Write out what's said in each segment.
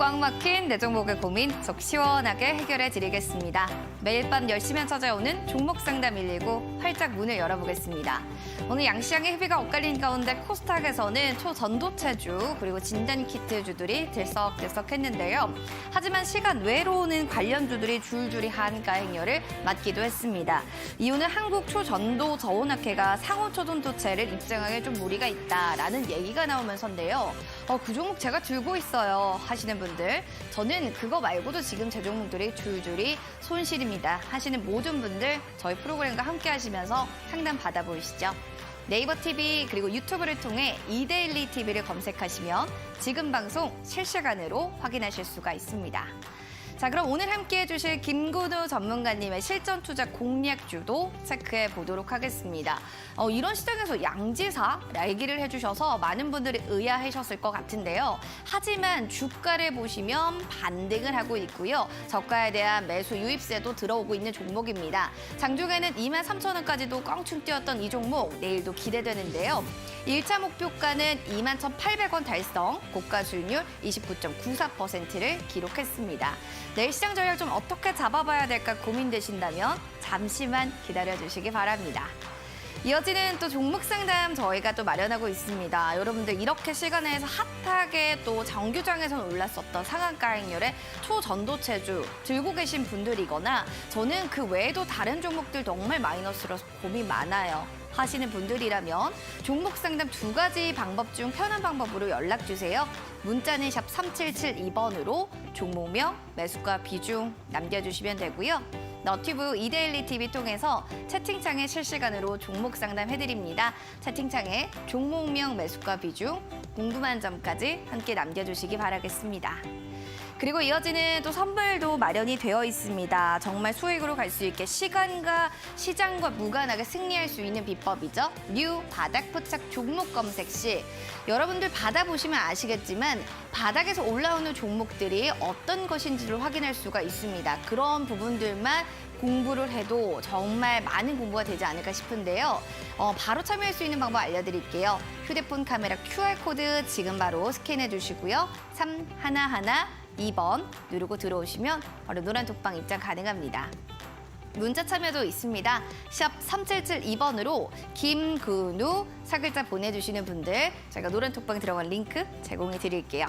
꽉 막힌 내 종목의 고민 속 시원하게 해결해 드리겠습니다. 매일 밤 10시면 찾아오는 종목 상담 119 활짝 문을 열어보겠습니다. 오늘 양시장의 흐비가 엇갈린 가운데 코스닥에서는 초전도체주 그리고 진단키트주들이 들썩들썩했는데요. 하지만 시간 외로는 관련주들이 줄줄이 한가 행렬을 맞기도 했습니다. 이유는 한국 초전도 저온학회가 상호 초전도체를 입증하기에 좀 무리가 있다라는 얘기가 나오면서인데요. 그 종목 제가 들고 있어요 하시는 분들, 저는 그거 말고도 지금 제 종목들이 줄줄이 손실입니다 하시는 모든 분들 저희 프로그램과 함께 하시면서 상담 받아보시죠. 네이버 TV 그리고 유튜브를 통해 이데일리 TV를 검색하시면 지금 방송 실시간으로 확인하실 수가 있습니다. 자, 그럼 오늘 함께해 주실 김근우 전문가님의 실전 투자 공략주도 체크해 보도록 하겠습니다. 이런 시장에서 양지사 얘기를 해주셔서 많은 분들이 의아하셨을 것 같은데요. 하지만 주가를 보시면 반등을 하고 있고요. 저가에 대한 매수 유입세도 들어오고 있는 종목입니다. 장중에는 23,000원까지도 껑충 뛰었던 이 종목 내일도 기대되는데요. 1차 목표가는 21,800원 달성, 고가 수익률 29.94%를 기록했습니다. 내일 시장 전략 좀 어떻게 잡아봐야 될까 고민되신다면 잠시만 기다려주시기 바랍니다. 이어지는 또 종목 상담 저희가 또 마련하고 있습니다. 여러분들 이렇게 시간에서 핫하게 또 정규장에서 올랐었던 상한가 행렬의 초전도체주 들고 계신 분들이거나 저는 그 외에도 다른 종목들 정말 마이너스라서 고민 많아요 하시는 분들이라면 종목 상담 2가지 방법 중 편한 방법으로 연락 주세요. 문자는 샵 3772번으로 종목명, 매수가 비중 남겨주시면 되고요. 너튜브 이데일리 TV 통해서 채팅창에 실시간으로 종목 상담 해드립니다. 채팅창에 종목명, 매수가 비중, 궁금한 점까지 함께 남겨주시기 바라겠습니다. 그리고 이어지는 또 선물도 마련이 되어 있습니다. 정말 수익으로 갈 수 있게 시간과 시장과 무관하게 승리할 수 있는 비법이죠. 뉴 바닥 포착 종목 검색 시 여러분들 받아보시면 아시겠지만 바닥에서 올라오는 종목들이 어떤 것인지를 확인할 수가 있습니다. 그런 부분들만 공부를 해도 정말 많은 공부가 되지 않을까 싶은데요. 바로 참여할 수 있는 방법 알려드릴게요. 휴대폰 카메라 QR코드 지금 바로 스캔해 주시고요. 3112번 누르고 들어오시면 바로 노란 톡방 입장 가능합니다. 문자 참여도 있습니다. 샵 3772번으로 김근우 4글자 보내주시는 분들 저희가 노란 톡방 들어간 링크 제공해 드릴게요.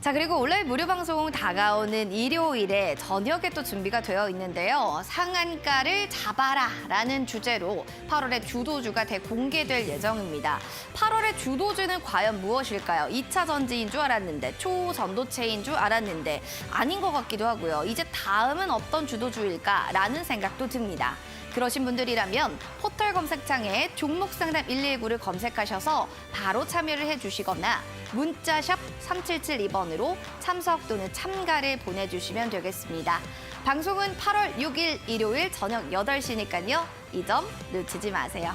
자, 그리고 온라인 무료 방송 다가오는 일요일에 저녁에 또 준비가 되어 있는데요. 상한가를 잡아라 라는 주제로 8월에 주도주가 대공개될 예정입니다. 8월의 주도주는 과연 무엇일까요? 2차 전지인 줄 알았는데, 초전도체인 줄 알았는데 아닌 것 같기도 하고요. 이제 다음은 어떤 주도주일까라는 생각도 듭니다. 그러신 분들이라면 포털 검색창에 종목 상담 119를 검색하셔서 바로 참여를 해주시거나 문자샵 3772번으로 참석 또는 참가를 보내주시면 되겠습니다. 방송은 8월 6일 일요일 저녁 8시니까요. 이 점 놓치지 마세요.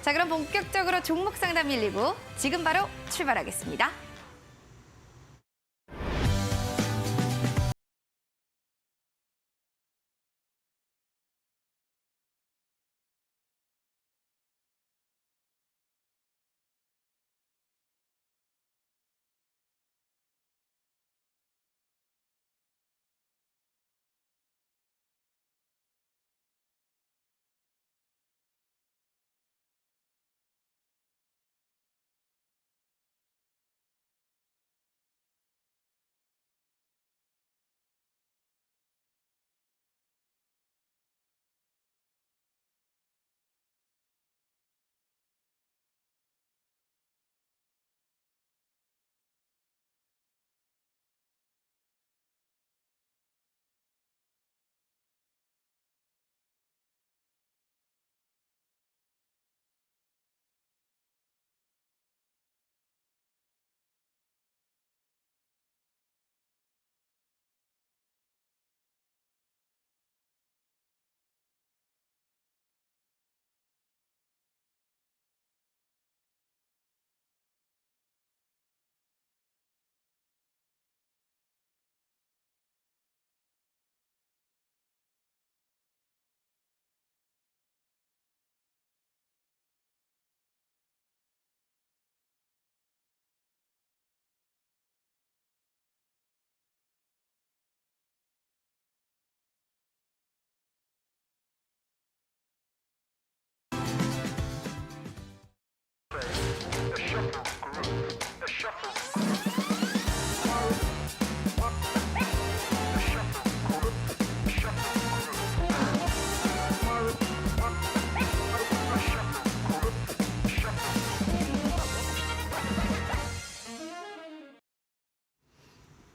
자, 그럼 본격적으로 종목 상담 119 지금 바로 출발하겠습니다.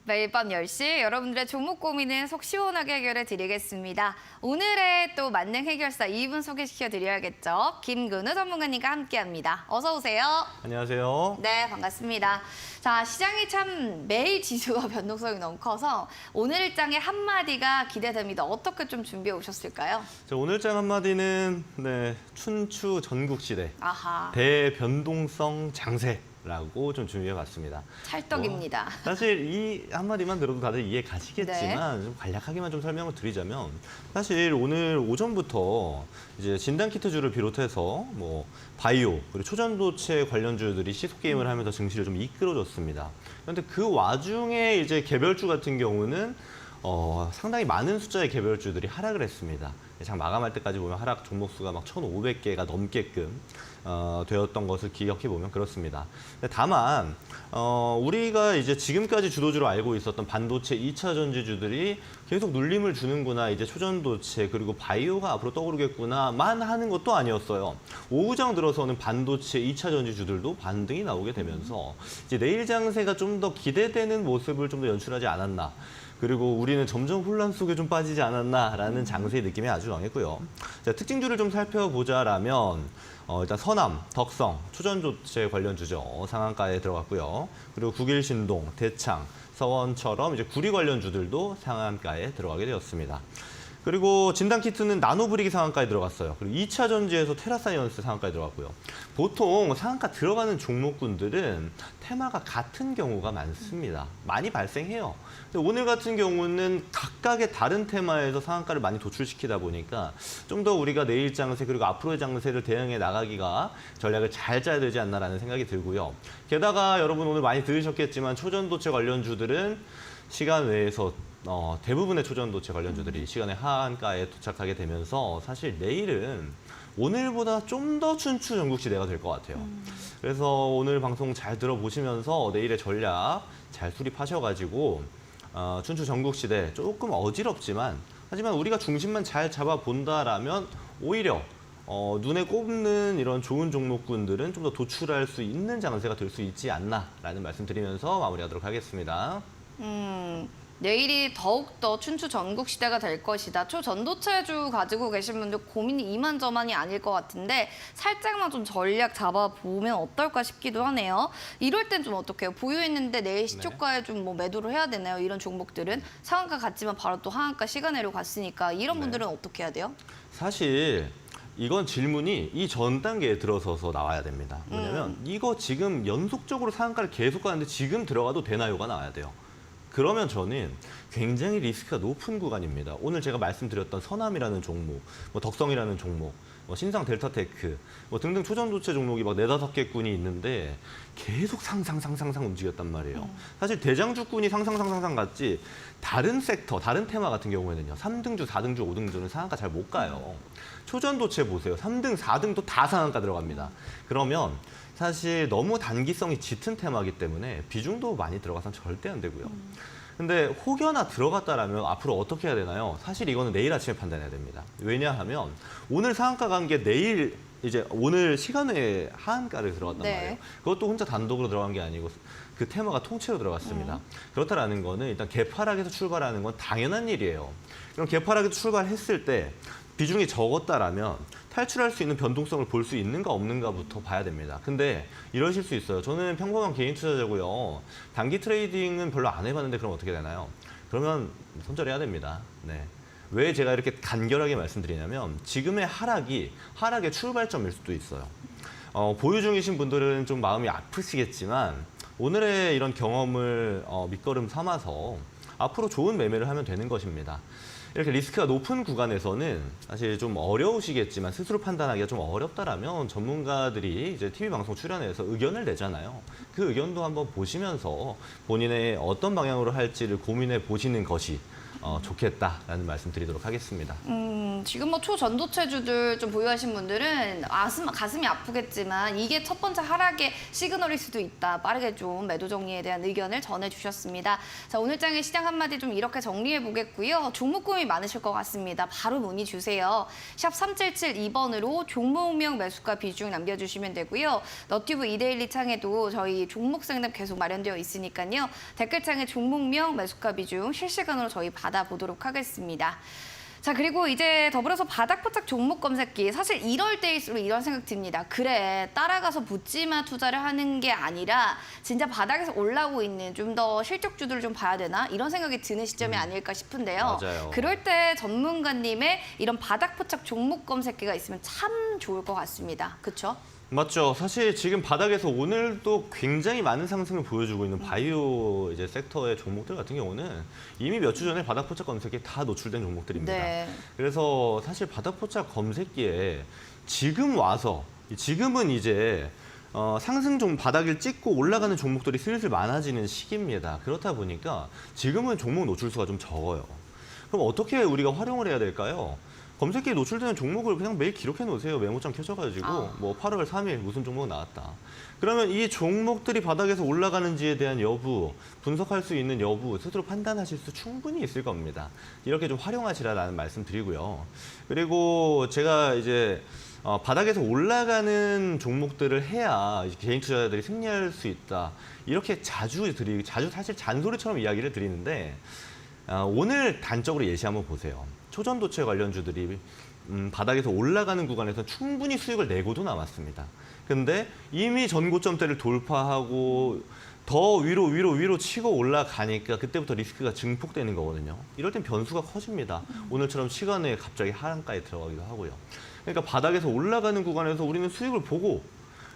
매일 밤 10시 여러분들의 종목 고민은 속 시원하게 해결해 드리겠습니다. 오늘의 또 만능 해결사 2분 소개시켜 드려야겠죠. 김근우 전문가님과 함께합니다. 어서 오세요. 안녕하세요. 네, 반갑습니다. 자, 시장이 참 매일 지수가 변동성이 너무 커서 오늘 일장의 한마디가 기대됩니다. 어떻게 좀 준비해 오셨을까요? 자, 오늘장 한마디는 춘추 전국시대 아하, 대변동성 장세라고 좀 준비해봤습니다. 찰떡입니다. 사실 이 한마디만 들어도 다들 이해 가시겠지만 좀 간략하게만 좀 설명을 드리자면 사실 오늘 오전부터 이제 진단키트주를 비롯해서 뭐 바이오 그리고 초전도체 관련주들이 시속 게임을 하면서 증시를 좀 이끌어줬습니다. 그런데 그 와중에 이제 개별주 같은 경우는 상당히 많은 숫자의 개별주들이 하락을 했습니다. 장 마감할 때까지 보면 하락 종목수가 막 1,500개가 넘게끔 되었던 것을 기억해 보면 그렇습니다. 다만 우리가 이제 지금까지 주도주로 알고 있었던 반도체 2차 전지주들이 계속 눌림을 주는구나, 이제 초전도체 그리고 바이오가 앞으로 떠오르겠구나만 하는 것도 아니었어요. 오후장 들어서는 반도체 2차 전지주들도 반등이 나오게 되면서 이제 내일 장세가 좀 더 기대되는 모습을 좀 더 연출하지 않았나. 그리고 우리는 점점 혼란 속에 좀 빠지지 않았나라는 장세의 느낌이 아주 강했고요. 자, 특징주를 좀 살펴보자라면 일단 서남, 덕성, 초전도체 관련주죠. 상한가에 들어갔고요. 그리고 국일신동, 대창, 서원처럼 이제 구리 관련주들도 상한가에 들어가게 되었습니다. 그리고 진단키트는 나노브릭이 상한가에 들어갔어요. 그리고 2차 전지에서 테라사이언스 상한가에 들어갔고요. 보통 상한가 들어가는 종목군들은 테마가 같은 경우가 많습니다. 많이 발생해요. 근데 오늘 같은 경우는 각각의 다른 테마에서 상한가를 많이 도출시키다 보니까 좀 더 우리가 내일 장세 그리고 앞으로의 장세를 대응해 나가기가 전략을 잘 짜야 되지 않나라는 생각이 들고요. 게다가 여러분 오늘 많이 들으셨겠지만 초전도체 관련주들은 시간 외에서 대부분의 초전도체 관련주들이 시간의 하한가에 도착하게 되면서 사실 내일은 오늘보다 좀 더 춘추 전국시대가 될 것 같아요. 그래서 오늘 방송 잘 들어보시면서 내일의 전략 잘 수립하셔가지고 춘추 전국시대 조금 어지럽지만 하지만 우리가 중심만 잘 잡아본다라면 오히려 눈에 꼽는 이런 좋은 종목군들은 좀 더 도출할 수 있는 장세가 될 수 있지 않나라는 말씀 드리면서 마무리하도록 하겠습니다. 내일이 더욱더 춘추 전국 시대가 될 것이다. 초전도체주 가지고 계신 분들 고민이 이만저만이 아닐 것 같은데 살짝만 좀 전략 잡아보면 어떨까 싶기도 하네요. 이럴 땐 좀 어떡해요? 보유했는데 내일 시초가에 좀 뭐 매도를 해야 되나요? 이런 종목들은 상한가 갔지만 바로 또 하한가 시간으로 갔으니까 이런 분들은 어떻게 해야 돼요? 사실 이건 질문이 이 전 단계에 들어서서 나와야 됩니다. 왜냐면 이거 지금 연속적으로 상한가를 계속 가는데 지금 들어가도 되나요가 나와야 돼요. 그러면 저는 굉장히 리스크가 높은 구간입니다. 오늘 제가 말씀드렸던 서남이라는 종목, 뭐 덕성이라는 종목, 신상 델타테크 등등 초전도체 종목이 막 4-5개군이 있는데 계속 상상 움직였단 말이에요. 사실 대장주군이 상상 같지 다른 섹터, 다른 테마 같은 경우에는요. 3등주, 4등주, 5등주는 상한가 잘 못 가요. 초전도체 보세요. 3등, 4등도 다 상한가 들어갑니다. 그러면 사실 너무 단기성이 짙은 테마이기 때문에 비중도 많이 들어가서는 절대 안 되고요. 근데 혹여나 들어갔다라면 앞으로 어떻게 해야 되나요? 사실 이거는 내일 아침에 판단해야 됩니다. 왜냐하면 오늘 상한가 간 게 내일 이제 오늘 시간 외에 하한가를 들어갔단 말이에요. 그것도 혼자 단독으로 들어간 게 아니고 그 테마가 통째로 들어갔습니다. 그렇다라는 거는 일단 개파락에서 출발하는 건 당연한 일이에요. 그럼 개파락에서 출발했을 때 비중이 적었다라면 탈출할 수 있는 변동성을 볼 수 있는가 없는가부터 봐야 됩니다. 근데 이러실 수 있어요. 저는 평범한 개인 투자자고요. 단기 트레이딩은 별로 안 해봤는데 그럼 어떻게 되나요? 그러면 손절해야 됩니다. 네. 왜 제가 이렇게 간결하게 말씀드리냐면 지금의 하락의 출발점일 수도 있어요. 보유 중이신 분들은 좀 마음이 아프시겠지만 오늘의 이런 경험을 밑거름 삼아서 앞으로 좋은 매매를 하면 되는 것입니다. 이렇게 리스크가 높은 구간에서는 사실 좀 어려우시겠지만 스스로 판단하기가 좀 어렵다라면 전문가들이 이제 TV 방송 출연해서 의견을 내잖아요. 그 의견도 한번 보시면서 본인의 어떤 방향으로 할지를 고민해 보시는 것이 좋겠다라는 말씀 드리도록 하겠습니다. 지금 뭐 초전도체주들 좀 보유하신 분들은 가슴이 아프겠지만 이게 첫 번째 하락의 시그널일 수도 있다. 빠르게 좀 매도 정리에 대한 의견을 전해주셨습니다. 자, 오늘 장의 시장 한마디 좀 이렇게 정리해 보겠고요. 종목 고민이 많으실 것 같습니다. 바로 문의 주세요. 샵 3772번으로 종목명 매수가 비중 남겨주시면 되고요. 너튜브 이데일리 창에도 저희 종목 상담 계속 마련되어 있으니까요. 댓글창에 종목명 매수가 비중 실시간으로 저희 받아보도록 하겠습니다. 자, 그리고 이제 더불어서 바닥포착 종목 검색기. 사실 이럴 때일수록 이런 생각 듭니다. 그래, 따라가서 붙지마 투자를 하는 게 아니라 진짜 바닥에서 올라오고 있는 좀 더 실적주들을 좀 봐야 되나? 이런 생각이 드는 시점이 아닐까 싶은데요. 맞아요. 그럴 때 전문가님의 이런 바닥포착 종목 검색기가 있으면 참 좋을 것 같습니다. 그렇죠? 맞죠. 사실 지금 바닥에서 오늘도 굉장히 많은 상승을 보여주고 있는 바이오 이제 섹터의 종목들 같은 경우는 이미 몇 주 전에 바닥 포착 검색기에 다 노출된 종목들입니다. 네. 그래서 사실 바닥 포착 검색기에 지금 와서 지금은 이제 상승 종 바닥을 찍고 올라가는 종목들이 슬슬 많아지는 시기입니다. 그렇다 보니까 지금은 종목 노출수가 좀 적어요. 그럼 어떻게 우리가 활용을 해야 될까요? 검색기에 노출되는 종목을 그냥 매일 기록해 놓으세요. 메모장 켜져가지고 뭐 8월 3일 무슨 종목 나왔다. 그러면 이 종목들이 바닥에서 올라가는지에 대한 여부, 분석할 수 있는 여부 스스로 판단하실 수 충분히 있을 겁니다. 이렇게 좀 활용하시라는 말씀 드리고요. 그리고 제가 이제 바닥에서 올라가는 종목들을 해야 개인 투자자들이 승리할 수 있다. 이렇게 자주 사실 잔소리처럼 이야기를 드리는데 오늘 단적으로 예시 한번 보세요. 초전도체 관련주들이 바닥에서 올라가는 구간에서 충분히 수익을 내고도 남았습니다. 근데 이미 전고점대를 돌파하고 더 위로 치고 올라가니까 그때부터 리스크가 증폭되는 거거든요. 이럴 땐 변수가 커집니다. 오늘처럼 시간에 갑자기 하한가에 들어가기도 하고요. 그러니까 바닥에서 올라가는 구간에서 우리는 수익을 보고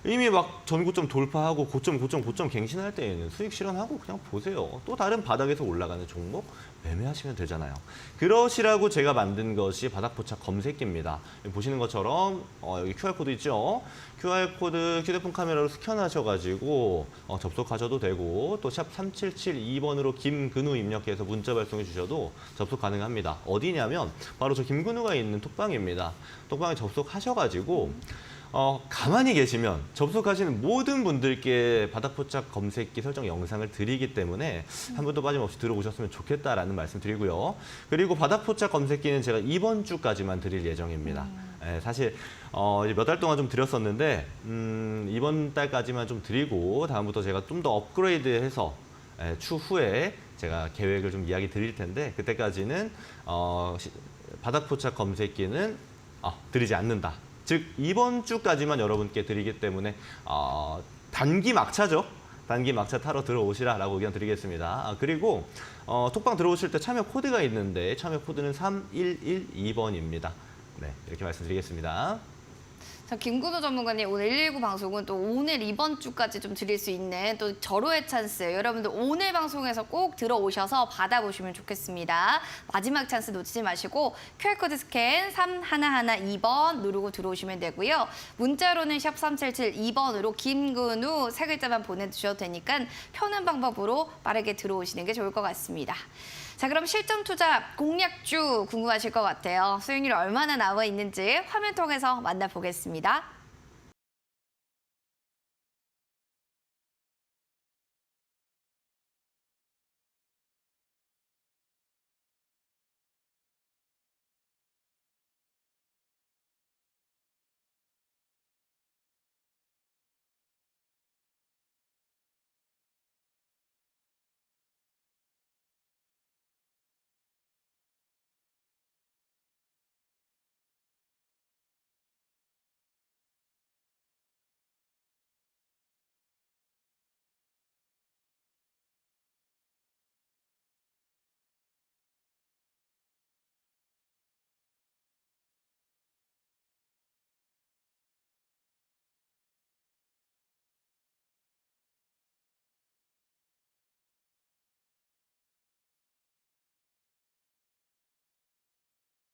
이미 막 전고점 돌파하고 고점 갱신할 때에는 수익 실현하고 그냥 보세요. 또 다른 바닥에서 올라가는 종목 매매하시면 되잖아요. 그러시라고 제가 만든 것이 바닥포착 검색기입니다. 보시는 것처럼 여기 QR코드 있죠? QR코드 휴대폰 카메라로 스캔하셔가지고 접속하셔도 되고 또 샵 3772번으로 김근우 입력해서 문자 발송해 주셔도 접속 가능합니다. 어디냐면 바로 저 김근우가 있는 톡방입니다. 톡방에 접속하셔가지고 가만히 계시면 접속하시는 모든 분들께 바닥포착 검색기 설정 영상을 드리기 때문에 한 번도 빠짐없이 들어오셨으면 좋겠다라는 말씀 드리고요. 그리고 바닥포착 검색기는 제가 이번 주까지만 드릴 예정입니다. 사실 이제 몇 달 동안 좀 드렸었는데 이번 달까지만 좀 드리고 다음부터 제가 좀 더 업그레이드해서 추후에 제가 계획을 좀 이야기 드릴 텐데 그때까지는 바닥포착 검색기는 드리지 않는다. 즉 이번 주까지만 여러분께 드리기 때문에 단기 막차죠. 단기 막차 타러 들어오시라라고 의견 드리겠습니다. 그리고 톡방 들어오실 때 참여 코드가 있는데 참여 코드는 3112번입니다. 네, 이렇게 말씀드리겠습니다. 자, 김근우 전문가님 오늘 119 방송은 또 오늘 이번 주까지 좀 드릴 수 있는 또 절호의 찬스 여러분들 오늘 방송에서 꼭 들어오셔서 받아보시면 좋겠습니다. 마지막 찬스 놓치지 마시고 QR코드 스캔 3112번 누르고 들어오시면 되고요. 문자로는 샵 3772번으로 김근우 세 글자만 보내주셔도 되니까 편한 방법으로 빠르게 들어오시는 게 좋을 것 같습니다. 자, 그럼 실전 투자 공략주 궁금하실 것 같아요. 수익률 얼마나 나와 있는지 화면 통해서 만나보겠습니다.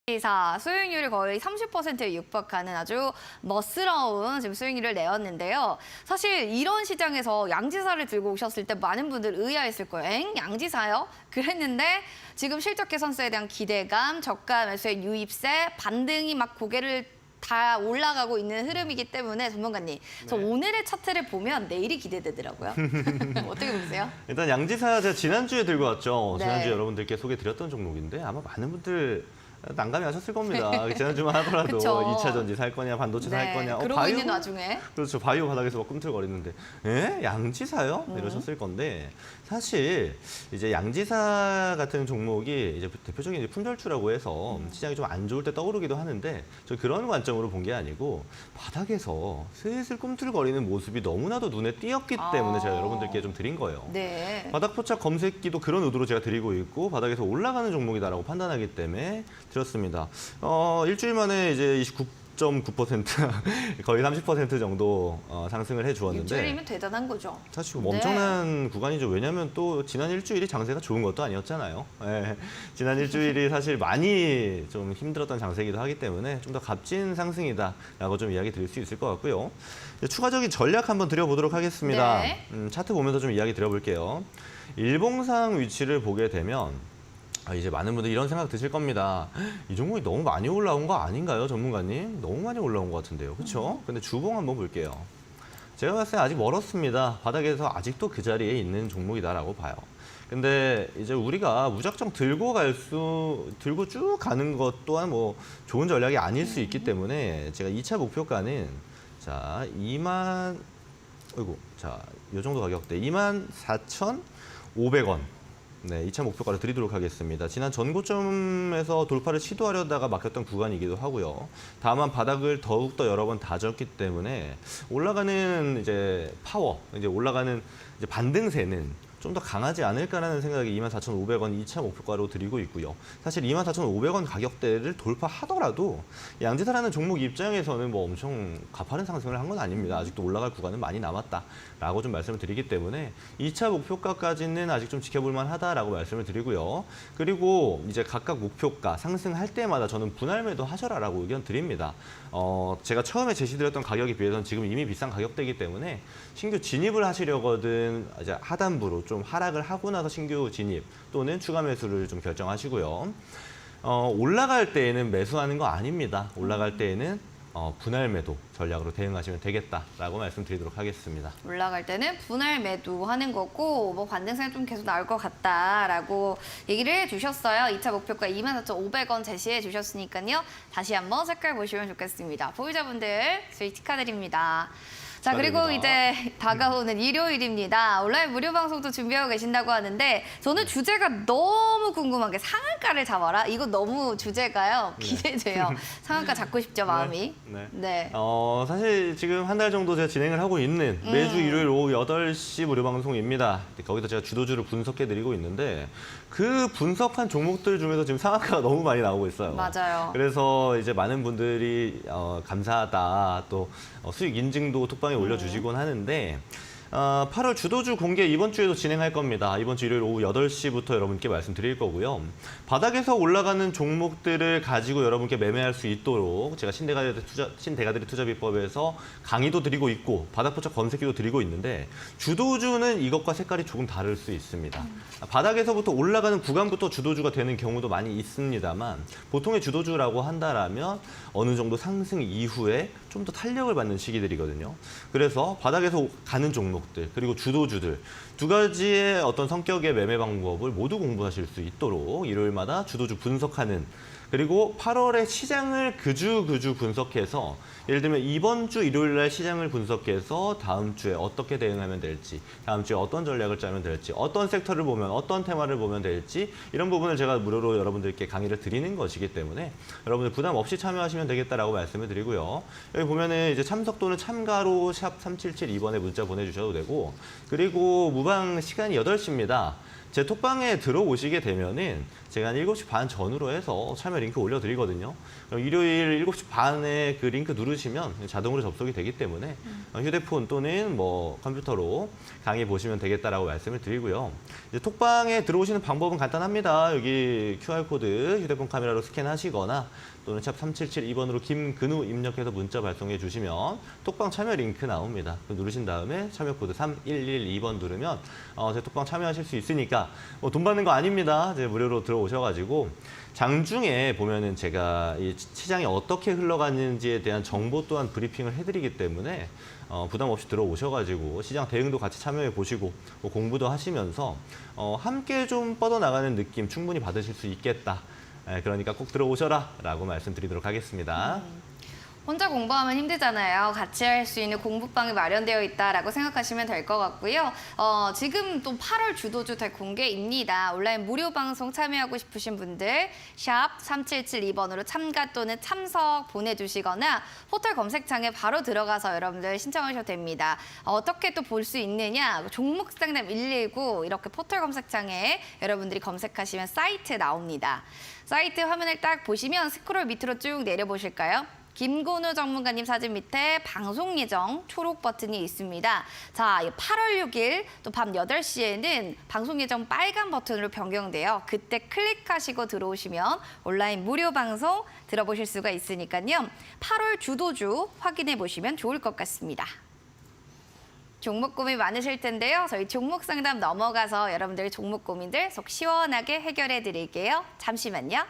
양지사 수익률이 거의 30%에 육박하는 아주 멋스러운 지금 수익률을 내었는데요. 사실 이런 시장에서 양지사를 들고 오셨을 때 많은 분들 의아했을 거예요. 엥? 양지사요? 그랬는데 지금 실적 개선세에 대한 기대감, 저가 매수의 유입세, 반등이 막 고개를 다 올라가고 있는 흐름이기 때문에 전문가님, 저 오늘의 차트를 보면 내일이 기대되더라고요. 어떻게 보세요? 일단 양지사 제가 지난주에 들고 왔죠. 네. 지난주에 여러분들께 소개드렸던 종목인데 아마 많은 분들 난감해 하셨을 겁니다. 지난주만 하더라도 그쵸. 2차 전지 살 거냐, 반도체 살 거냐. 그러고 있는 와중에. 그렇죠. 바이오 바닥에서 막 꿈틀거리는데 양지사요? 이러셨을 건데 사실 이제 양지사 같은 종목이 이제 대표적인 이제 품절추라고 해서 시장이 좀 안 좋을 때 떠오르기도 하는데 저 그런 관점으로 본 게 아니고 바닥에서 슬슬 꿈틀거리는 모습이 너무나도 눈에 띄었기 때문에 제가 여러분들께 좀 드린 거예요. 네. 바닥 포착 검색기도 그런 의도로 제가 드리고 있고 바닥에서 올라가는 종목이다라고 판단하기 때문에 드렸습니다. 일주일 만에 이제 29.9% 거의 30% 정도 상승을 해주었는데 일주일이면 대단한 거죠. 사실 엄청난 구간이죠. 왜냐하면 또 지난 일주일이 장세가 좋은 것도 아니었잖아요. 예, 지난 일주일이 사실 많이 좀 힘들었던 장세이기도 하기 때문에 좀 더 값진 상승이다라고 좀 이야기 드릴 수 있을 것 같고요. 이제 추가적인 전략 한번 드려보도록 하겠습니다. 네. 차트 보면서 좀 이야기 드려볼게요. 일봉상 위치를 보게 되면 이제 많은 분들이 이런 생각 드실 겁니다. 이 종목이 너무 많이 올라온 거 아닌가요, 전문가님? 너무 많이 올라온 것 같은데요, 그렇죠? 근데 주봉 한번 볼게요. 제가 봤을 때 아직 멀었습니다. 바닥에서 아직도 그 자리에 있는 종목이다라고 봐요. 근데 이제 우리가 무작정 들고 쭉 가는 것 또한 뭐 좋은 전략이 아닐 수 있기 때문에 제가 2차 목표가는 자, 요 정도 가격대 24,500원. 네, 2차 목표가를 드리도록 하겠습니다. 지난 전고점에서 돌파를 시도하려다가 막혔던 구간이기도 하고요. 다만 바닥을 더욱더 여러 번 다졌기 때문에 올라가는 이제 파워, 이제 올라가는 이제 반등세는 좀 더 강하지 않을까라는 생각이 24,500원 2차 목표가로 드리고 있고요. 사실 24,500원 가격대를 돌파하더라도 양지사라는 종목 입장에서는 뭐 엄청 가파른 상승을 한 건 아닙니다. 아직도 올라갈 구간은 많이 남았다라고 좀 말씀을 드리기 때문에 2차 목표가까지는 아직 좀 지켜볼 만하다라고 말씀을 드리고요. 그리고 이제 각각 목표가 상승할 때마다 저는 분할 매도 하셔라라고 의견 드립니다. 제가 처음에 제시드렸던 가격에 비해서는 지금 이미 비싼 가격대이기 때문에 신규 진입을 하시려거든 이제 하단부로 좀 하락을 하고 나서 신규 진입 또는 추가 매수를 좀 결정하시고요. 올라갈 때에는 매수하는 거 아닙니다. 올라갈 때에는 분할 매도 전략으로 대응하시면 되겠다라고 말씀드리도록 하겠습니다. 올라갈 때는 분할 매도하는 거고 뭐 반등세는 좀 계속 나올 것 같다라고 얘기를 해주셨어요. 2차 목표가 24,500원 제시해 주셨으니까요. 다시 한번 색깔 보시면 좋겠습니다. 보유자분들 수익 축하드립니다. 자, 그리고 축하드립니다. 이제 다가오는 일요일입니다. 온라인 무료 방송도 준비하고 계신다고 하는데 저는 주제가 너무 궁금한 게 상한가를 잡아라. 이거 너무 주제가요. 기대돼요. 상한가 잡고 싶죠, 마음이. 네. 사실 지금 한 달 정도 제가 진행을 하고 있는 매주 일요일 오후 8시 무료 방송입니다. 거기서 제가 주도주를 분석해드리고 있는데 그 분석한 종목들 중에서 지금 상한가가 너무 많이 나오고 있어요. 맞아요. 그래서 이제 많은 분들이 감사하다 또 수익 인증도 톡방에 올려주시곤 하는데 8월 주도주 공개 이번 주에도 진행할 겁니다. 이번 주 일요일 오후 8시부터 여러분께 말씀드릴 거고요. 바닥에서 올라가는 종목들을 가지고 여러분께 매매할 수 있도록 제가 신대가들이 투자 비법에서 강의도 드리고 있고 바닥 포착 검색기도 드리고 있는데 주도주는 이것과 색깔이 조금 다를 수 있습니다. 바닥에서부터 올라가는 구간부터 주도주가 되는 경우도 많이 있습니다만 보통의 주도주라고 한다라면 어느 정도 상승 이후에 좀 더 탄력을 받는 시기들이거든요. 그래서 바닥에서 가는 종목들 그리고 주도주들 두 가지의 어떤 성격의 매매 방법을 모두 공부하실 수 있도록 일요일마다 주도주 분석하는 그리고 8월에 시장을 그주 분석해서 예를 들면 이번 주 일요일 날 시장을 분석해서 다음 주에 어떻게 대응하면 될지, 다음 주에 어떤 전략을 짜면 될지, 어떤 섹터를 보면 어떤 테마를 보면 될지 이런 부분을 제가 무료로 여러분들께 강의를 드리는 것이기 때문에 여러분들 부담 없이 참여하시면 되겠다라고 말씀을 드리고요. 여기 보면은 이제 참석 또는 참가로 샵 3772번에 문자 보내주셔도 되고 그리고 무방 시간이 8시입니다. 제 톡방에 들어오시게 되면은 제가 한 7시 반 전후로 해서 참여 링크 올려드리거든요. 그럼 일요일 7시 반에 그 링크 누르시면 자동으로 접속이 되기 때문에 휴대폰 또는 뭐 컴퓨터로 강의 보시면 되겠다라고 말씀을 드리고요. 이제 톡방에 들어오시는 방법은 간단합니다. 여기 QR코드 휴대폰 카메라로 스캔하시거나 또는 샵 3772번으로 김근우 입력해서 문자 발송해 주시면 톡방 참여 링크 나옵니다. 누르신 다음에 참여 코드 3112번 누르면 제 톡방 참여하실 수 있으니까 돈 받는 거 아닙니다. 이제 무료로 들어오셔가지고 장중에 보면은 제가 이 시장이 어떻게 흘러가는지에 대한 정보 또한 브리핑을 해드리기 때문에 부담 없이 들어오셔가지고 시장 대응도 같이 참여해 보시고 공부도 하시면서 함께 좀 뻗어나가는 느낌 충분히 받으실 수 있겠다. 그러니까 꼭 들어오셔라 라고 말씀드리도록 하겠습니다. 혼자 공부하면 힘들잖아요. 같이 할 수 있는 공부방이 마련되어 있다라고 생각하시면 될 것 같고요. 지금 또 8월 주도주 될 공개입니다. 온라인 무료 방송 참여하고 싶으신 분들 샵 3772번으로 참가 또는 참석 보내주시거나 포털 검색창에 바로 들어가서 여러분들 신청하셔도 됩니다. 어떻게 또 볼 수 있느냐? 종목 상담 119 이렇게 포털 검색창에 여러분들이 검색하시면 사이트 나옵니다. 사이트 화면을 딱 보시면 스크롤 밑으로 쭉 내려보실까요? 김근우 전문가님 사진 밑에 방송 예정 초록 버튼이 있습니다. 자, 8월 6일 또 밤 8시에는 방송 예정 빨간 버튼으로 변경돼요. 그때 클릭하시고 들어오시면 온라인 무료 방송 들어보실 수가 있으니까요. 8월 주도주 확인해 보시면 좋을 것 같습니다. 종목 고민 많으실 텐데요. 저희 종목 상담 넘어가서 여러분들의 종목 고민들 속 시원하게 해결해 드릴게요. 잠시만요.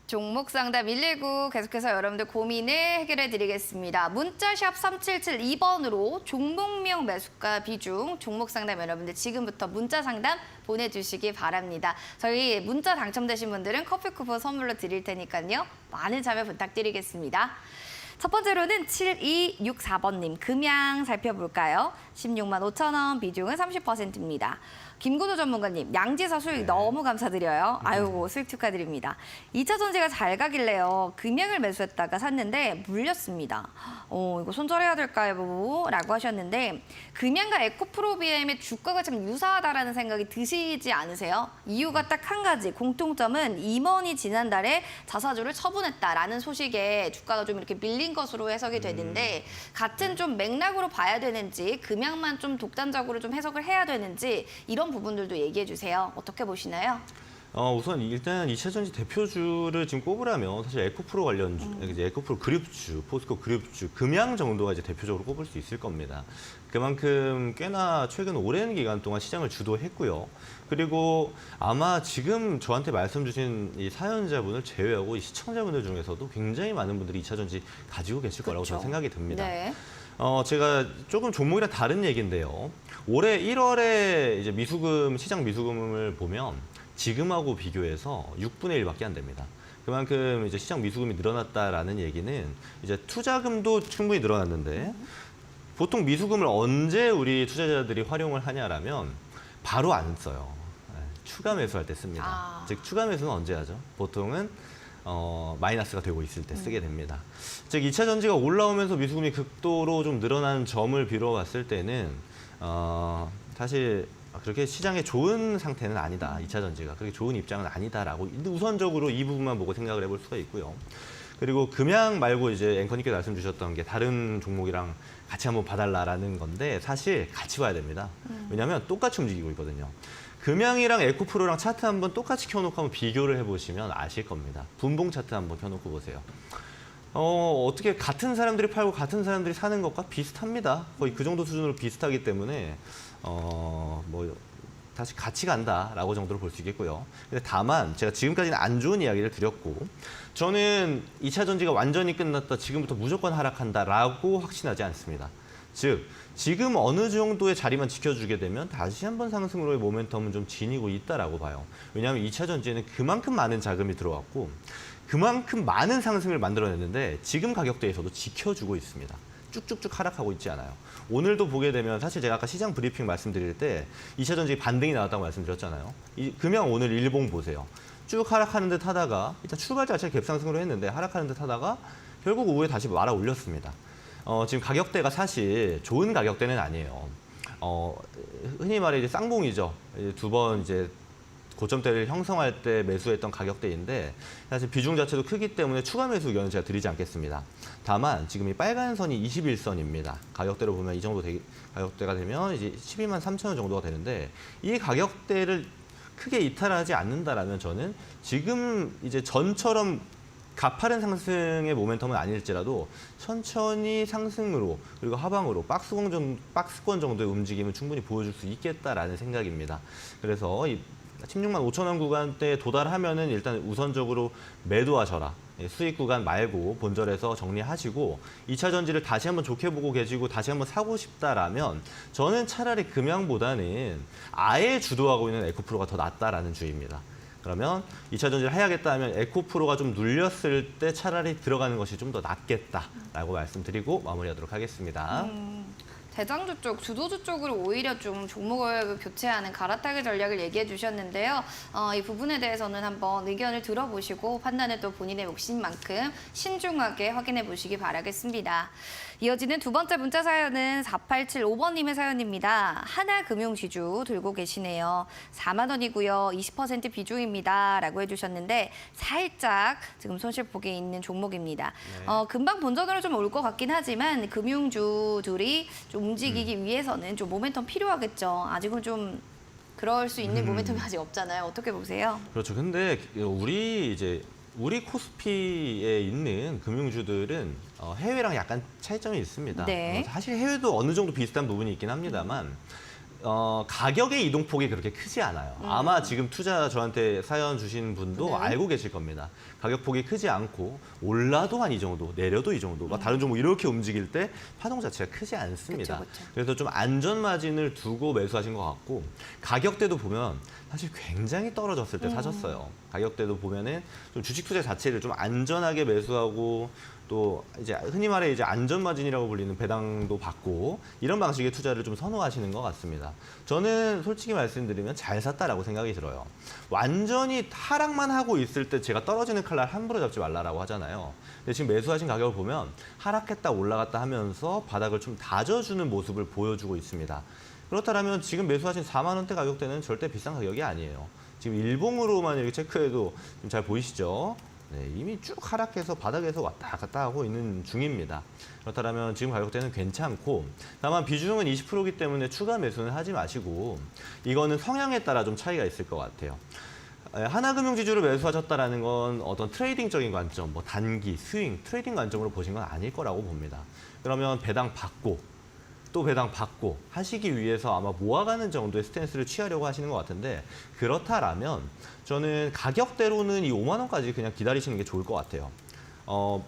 종목 상담 119 계속해서 여러분들 고민을 해결해 드리겠습니다. 문자샵 3772번으로 종목명 매수가 비중 종목 상담 여러분들 지금부터 문자 상담 보내주시기 바랍니다. 저희 문자 당첨되신 분들은 커피 쿠폰 선물로 드릴 테니까요. 많은 참여 부탁드리겠습니다. 첫 번째로는 7264번님 금양 살펴볼까요? 16만 5천 원 비중은 30%입니다. 김근우 전문가님, 양지사 수익 너무 감사드려요. 아이고, 수익 축하드립니다. 2차 전지가 잘 가길래요. 금양을 매수했다가 샀는데 물렸습니다. 이거 손절해야 될까요? 라고 하셨는데 금양과 에코프로비엠의 주가가 참 유사하다라는 생각이 드시지 않으세요? 이유가 딱 한 가지, 공통점은 임원이 지난달에 자사주를 처분했다라는 소식에 주가가 좀 이렇게 밀린 것으로 해석이 되는데 같은 좀 맥락으로 봐야 되는지 금양만 좀 독단적으로 좀 해석을 해야 되는지 이런 부분들도 얘기해 주세요. 어떻게 보시나요? 우선 일단 2차전지 대표주를 지금 꼽으라면 사실 에코프로 관련주, 이제 에코프로 그룹주, 포스코 그룹주, 금양 정도가 이제 대표적으로 꼽을 수 있을 겁니다. 그만큼 꽤나 최근 오랜 기간 동안 시장을 주도했고요. 그리고 아마 지금 저한테 말씀 주신 이 사연자분을 제외하고 이 시청자분들 중에서도 굉장히 많은 분들이 2차전지 가지고 계실 거라고 저는 생각이 듭니다. 네. 제가 조금 종목이랑 다른 얘기인데요. 올해 1월에 이제 미수금, 시장 미수금을 보면 지금하고 비교해서 6분의 1밖에 안 됩니다. 그만큼 이제 시장 미수금이 늘어났다라는 얘기는 이제 투자금도 충분히 늘어났는데 보통 미수금을 언제 우리 투자자들이 활용을 하냐라면 바로 안 써요. 추가 매수할 때 씁니다. 즉 추가 매수는 언제 하죠? 보통은 마이너스가 되고 있을 때 쓰게 됩니다. 즉 2차 전지가 올라오면서 미수금이 극도로 좀 늘어난 점을 빌어봤을 때는 사실 그렇게 시장에 좋은 상태는 아니다. 2차 전지가 그렇게 좋은 입장은 아니다라고 우선적으로 이 부분만 보고 생각을 해볼 수가 있고요. 그리고 금양 말고 이제 앵커님께 말씀 주셨던 게 다른 종목이랑 같이 한번 봐달라라는 건데 사실 같이 봐야 됩니다. 왜냐하면 똑같이 움직이고 있거든요. 금양이랑 에코프로랑 차트 한번 똑같이 켜놓고 한번 비교를 해보시면 아실 겁니다. 분봉 차트 한번 켜놓고 보세요. 어떻게 같은 사람들이 팔고 같은 사람들이 사는 것과 비슷합니다. 거의 그 정도 수준으로 비슷하기 때문에 뭐 다시 같이 간다라고 정도로 볼 수 있겠고요. 근데 다만 제가 지금까지는 안 좋은 이야기를 드렸고 저는 2차 전지가 완전히 끝났다, 지금부터 무조건 하락한다라고 확신하지 않습니다. 즉 지금 어느 정도의 자리만 지켜주게 되면 다시 한번 상승으로의 모멘텀은 좀 지니고 있다라고 봐요. 왜냐하면 2차 전지에는 그만큼 많은 자금이 들어왔고 그만큼 많은 상승을 만들어냈는데 지금 가격대에서도 지켜주고 있습니다. 쭉쭉쭉 하락하고 있지 않아요. 오늘도 보게 되면 사실 제가 아까 시장 브리핑 말씀드릴 때 2차 전지 반등이 나왔다고 말씀드렸잖아요. 그냥 오늘 일봉 보세요. 쭉 하락하는 듯 하다가 일단 출발 자체 갭상승으로 했는데 하락하는 듯 하다가 결국 오후에 다시 말아 올렸습니다. 지금 가격대가 사실 좋은 가격대는 아니에요. 흔히 말해 이제 쌍봉이죠. 두 번 이제 고점대를 형성할 때 매수했던 가격대인데 사실 비중 자체도 크기 때문에 추가 매수 의견은 제가 드리지 않겠습니다. 다만 지금 이 빨간 선이 21선입니다. 가격대로 보면 이 정도 가격대가 되면 이제 12만 3천 원 정도가 되는데 이 가격대를 크게 이탈하지 않는다라면 저는 지금 이제 전처럼 가파른 상승의 모멘텀은 아닐지라도 천천히 상승으로 그리고 하방으로 박스권 정도의 움직임을 충분히 보여줄 수 있겠다라는 생각입니다. 그래서 이 16만 5천 원 구간대에 도달하면은 일단 우선적으로 매도하셔라. 수익 구간 말고 본절에서 정리하시고 2차 전지를 다시 한번 좋게 보고 계시고 다시 한번 사고 싶다라면 저는 차라리 금양보다는 아예 주도하고 있는 에코프로가 더 낫다라는 주의입니다. 그러면 2차 전지를 해야겠다 하면 에코프로가 좀 눌렸을 때 차라리 들어가는 것이 좀 더 낫겠다라고 말씀드리고 마무리하도록 하겠습니다. 대장주 쪽, 주도주 쪽으로 오히려 좀 종목을 교체하는 갈아타기 전략을 얘기해 주셨는데요. 이 부분에 대해서는 한번 의견을 들어보시고 판단을 또 본인의 욕심만큼 신중하게 확인해 보시기 바라겠습니다. 이어지는 두 번째 문자 사연은 4875번님의 사연입니다. 하나금융지주 들고 계시네요. 4만 원이고요. 20% 비중입니다. 라고 해주셨는데 살짝 지금 손실폭에 있는 종목입니다. 네. 금방 본전으로 좀 올 것 같긴 하지만 금융주들이 좀 움직이기 위해서는 좀 모멘텀 필요하겠죠. 아직은 좀 그럴 수 있는 모멘텀이 아직 없잖아요. 어떻게 보세요? 그렇죠. 근데 우리 코스피에 있는 금융주들은 해외랑 약간 차이점이 있습니다. 네. 사실 해외도 어느 정도 비슷한 부분이 있긴 합니다만 가격의 이동폭이 그렇게 크지 않아요. 아마 지금 저한테 사연 주신 분도 네. 알고 계실 겁니다. 가격폭이 크지 않고 올라도 한 이 정도, 내려도 이 정도, 다른 종목 이렇게 움직일 때 파동 자체가 크지 않습니다. 그쵸. 그래서 좀 안전 마진을 두고 매수하신 것 같고 가격대도 보면 사실 굉장히 떨어졌을 때 사셨어요. 가격대도 보면은 좀 주식 투자 자체를 좀 안전하게 매수하고 또 이제 흔히 말해 이제 안전 마진이라고 불리는 배당도 받고 이런 방식의 투자를 좀 선호하시는 것 같습니다. 저는 솔직히 말씀드리면 잘 샀다라고 생각이 들어요. 완전히 하락만 하고 있을 때 제가 떨어지는 칼날 함부로 잡지 말라라고 하잖아요. 근데 지금 매수하신 가격을 보면 하락했다 올라갔다 하면서 바닥을 좀 다져주는 모습을 보여주고 있습니다. 그렇다면 지금 매수하신 4만 원대 가격대는 절대 비싼 가격이 아니에요. 지금 일봉으로만 이렇게 체크해도 잘 보이시죠? 네, 이미 쭉 하락해서 바닥에서 왔다 갔다 하고 있는 중입니다. 그렇다면 지금 가격대는 괜찮고 다만 비중은 20%이기 때문에 추가 매수는 하지 마시고 이거는 성향에 따라 좀 차이가 있을 것 같아요. 하나금융지주를 매수하셨다는 건 어떤 트레이딩적인 관점, 뭐 단기, 스윙, 트레이딩 관점으로 보신 건 아닐 거라고 봅니다. 그러면 배당 받고 또 배당 받고 하시기 위해서 아마 모아가는 정도의 스탠스를 취하려고 하시는 것 같은데 그렇다라면 저는 가격대로는 이 5만 원까지 그냥 기다리시는 게 좋을 것 같아요.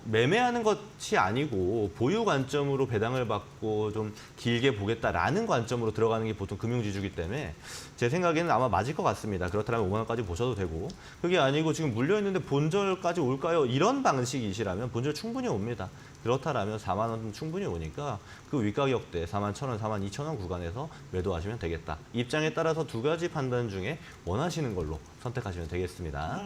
매매하는 것이 아니고 보유 관점으로 배당을 받고 좀 길게 보겠다라는 관점으로 들어가는 게 보통 금융지주이기 때문에 제 생각에는 아마 맞을 것 같습니다. 그렇다면 5만 원까지 보셔도 되고 그게 아니고 지금 물려있는데 본절까지 올까요? 이런 방식이시라면 본절 충분히 옵니다. 그렇다면 4만 원 충분히 오니까 그 윗가격대 4만 1천 원, 4만 2천 원 구간에서 매도하시면 되겠다. 입장에 따라서 두 가지 판단 중에 원하시는 걸로 선택하시면 되겠습니다.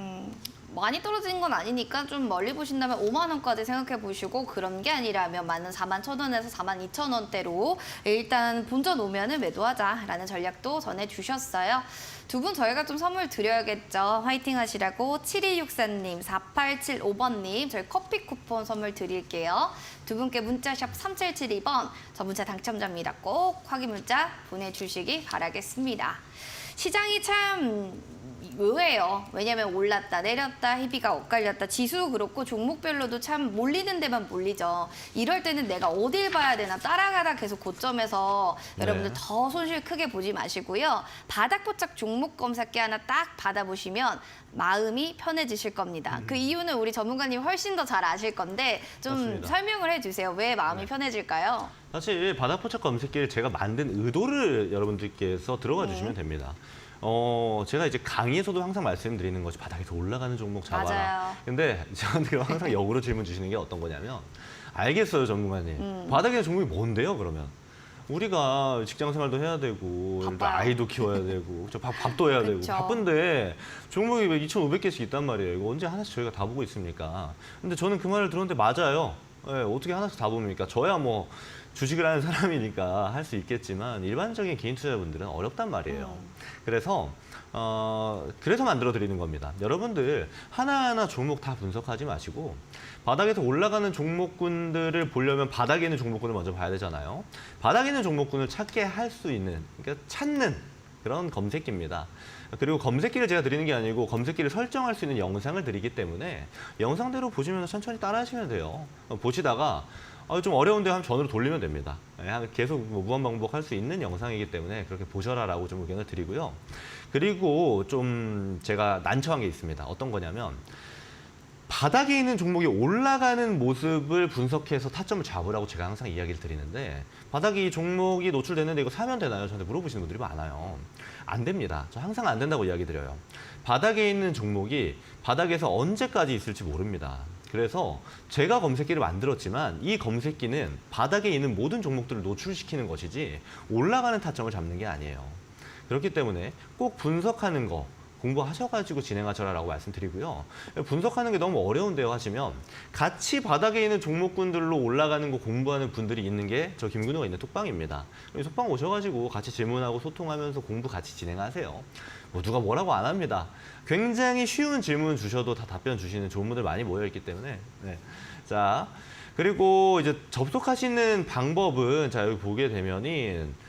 많이 떨어진 건 아니니까 좀 멀리 보신다면 5만 원까지 생각해 보시고 그런 게 아니라면 많은 4만 1천 원에서 4만 2천 원대로 일단 본전 오면은 매도하자라는 전략도 전해주셨어요. 두 분 저희가 좀 선물 드려야겠죠. 화이팅 하시라고 7264님, 4875번님 저희 커피 쿠폰 선물 드릴게요. 두 분께 문자샵 3772번 저 문자 당첨자입니다. 꼭 확인 문자 보내주시기 바라겠습니다. 시장이 참 의외예요. 왜냐하면 올랐다 내렸다 희비가 엇갈렸다 지수도 그렇고 종목별로도 참 몰리는 데만 몰리죠. 이럴 때는 내가 어딜 봐야 되나 따라가다 계속 고점에서 여러분들 더 손실 크게 보지 마시고요. 바닥포착 종목 검사기 하나 딱 받아보시면 마음이 편해지실 겁니다. 그 이유는 우리 전문가님 훨씬 더 잘 아실 건데 좀 맞습니다. 설명을 해주세요. 왜 마음이 편해질까요? 사실 바닥포착 검색기를 제가 만든 의도를 여러분들께서 들어가 주시면 됩니다. 제가 이제 강의에서도 항상 말씀드리는 것이 바닥에서 올라가는 종목 잡아라. 맞아요. 근데 저한테 항상 역으로 질문 주시는 게 어떤 거냐면 알겠어요, 전문가님. 바닥에 있는 종목이 뭔데요, 그러면? 우리가 직장 생활도 해야 되고 일단 바빠요. 아이도 키워야 되고 밥도 해야 되고 그쵸. 바쁜데 종목이 2,500개씩 있단 말이에요. 이거 언제 하나씩 저희가 다 보고 있습니까? 근데 저는 그 말을 들었는데 맞아요. 예, 어떻게 하나씩 다 봅니까? 저야 뭐 주식을 하는 사람이니까 할 수 있겠지만 일반적인 개인 투자자분들은 어렵단 말이에요. 그래서 만들어 드리는 겁니다. 여러분들 하나하나 종목 다 분석하지 마시고 바닥에서 올라가는 종목군들을 보려면 바닥에 있는 종목군을 먼저 봐야 되잖아요. 바닥에 있는 종목군을 찾게 할 수 있는, 그러니까 찾는 그런 검색기입니다. 그리고 검색기를 제가 드리는 게 아니고 검색기를 설정할 수 있는 영상을 드리기 때문에 영상대로 보시면서 천천히 따라 하시면 돼요. 보시다가 좀 어려운데 하면 전으로 돌리면 됩니다. 계속 무한 반복할 수 있는 영상이기 때문에 그렇게 보셔라라고 좀 의견을 드리고요. 그리고 좀 제가 난처한 게 있습니다. 어떤 거냐면 바닥에 있는 종목이 올라가는 모습을 분석해서 타점을 잡으라고 제가 항상 이야기를 드리는데 바닥에 이 종목이 노출됐는데 이거 사면 되나요? 저한테 물어보시는 분들이 많아요. 안 됩니다. 저 항상 안 된다고 이야기 드려요. 바닥에 있는 종목이 바닥에서 언제까지 있을지 모릅니다. 그래서 제가 검색기를 만들었지만 이 검색기는 바닥에 있는 모든 종목들을 노출시키는 것이지 올라가는 타점을 잡는 게 아니에요. 그렇기 때문에 꼭 분석하는 거 공부하셔가지고 진행하셔라라고 말씀드리고요. 분석하는 게 너무 어려운데요 하시면 같이 바닥에 있는 종목군들로 올라가는 거 공부하는 분들이 있는 게 저 김근우가 있는 톡방입니다. 톡방 오셔가지고 같이 질문하고 소통하면서 공부 같이 진행하세요. 뭐 누가 뭐라고 안 합니다. 굉장히 쉬운 질문 주셔도 다 답변 주시는 좋은 분들 많이 모여있기 때문에 네. 자, 그리고 이제 접속하시는 방법은 자 여기 보게 되면은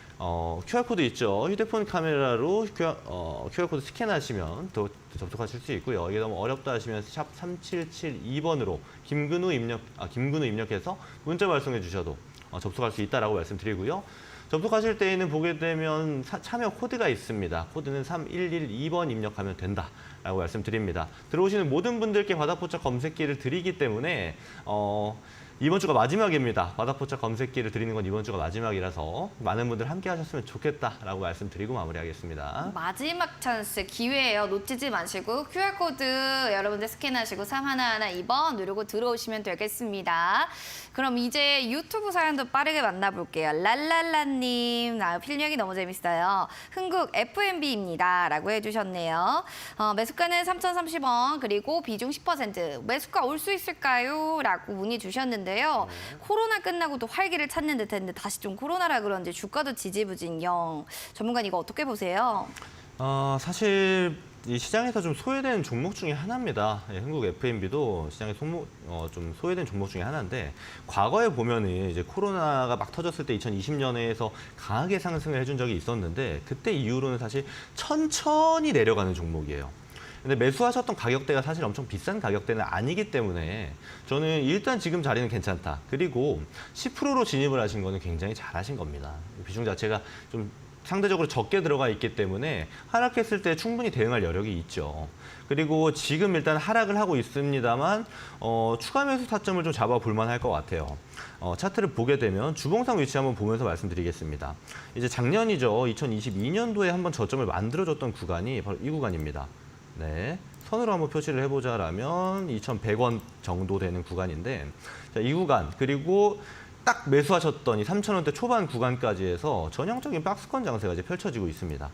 QR코드 있죠. 휴대폰 카메라로 QR코드 스캔하시면 또 접속하실 수 있고요. 이게 너무 어렵다 하시면 샵 3772번으로 김근우 입력해서 문자 발송해 주셔도 접속할 수 있다라고 말씀드리고요. 접속하실 때에는 보게 되면 참여 코드가 있습니다. 코드는 3112번 입력하면 된다라고 말씀드립니다. 들어오시는 모든 분들께 바닥포착 검색기를 드리기 때문에 이번 주가 마지막입니다. 바닥포착 검색기를 드리는 건 이번 주가 마지막이라서 많은 분들 함께 하셨으면 좋겠다라고 말씀드리고 마무리하겠습니다. 마지막 찬스 기회예요. 놓치지 마시고 QR코드 여러분들 스캔하시고 3112번 누르고 들어오시면 되겠습니다. 그럼 이제 유튜브 사연도 빠르게 만나볼게요. 랄랄라님, 필력이 너무 재밌어요. 흥국 F&B입니다. 라고 해주셨네요. 매수가는 3,030원 그리고 비중 10%. 매수가 올 수 있을까요? 라고 문의 주셨는데요. 코로나 끝나고도 활기를 찾는 듯했는데 다시 좀 코로나라 그런지 주가도 지지부진영. 전문가님 이거 어떻게 보세요? 사실 이 시장에서 좀 소외된 종목 중에 하나입니다. 흥국 F&B도 시장에 좀 소외된 종목 중에 하나인데 과거에 보면은 이제 코로나가 막 터졌을 때 2020년에서 강하게 상승을 해준 적이 있었는데 그때 이후로는 사실 천천히 내려가는 종목이에요. 근데 매수하셨던 가격대가 사실 엄청 비싼 가격대는 아니기 때문에 저는 일단 지금 자리는 괜찮다. 그리고 10%로 진입을 하신 거는 굉장히 잘하신 겁니다. 비중 자체가 좀 상대적으로 적게 들어가 있기 때문에 하락했을 때 충분히 대응할 여력이 있죠. 그리고 지금 일단 하락을 하고 있습니다만 추가 매수 타점을 좀 잡아볼 만할 것 같아요. 차트를 보게 되면 주봉상 위치 한번 보면서 말씀드리겠습니다. 이제 작년이죠. 2022년도에 한번 저점을 만들어줬던 구간이 바로 이 구간입니다. 네, 선으로 한번 표시를 해보자라면 2,100원 정도 되는 구간인데 자, 이 구간 그리고 딱 매수하셨던 이 3,000원대 초반 구간까지 해서 전형적인 박스권 장세가 이제 펼쳐지고 있습니다.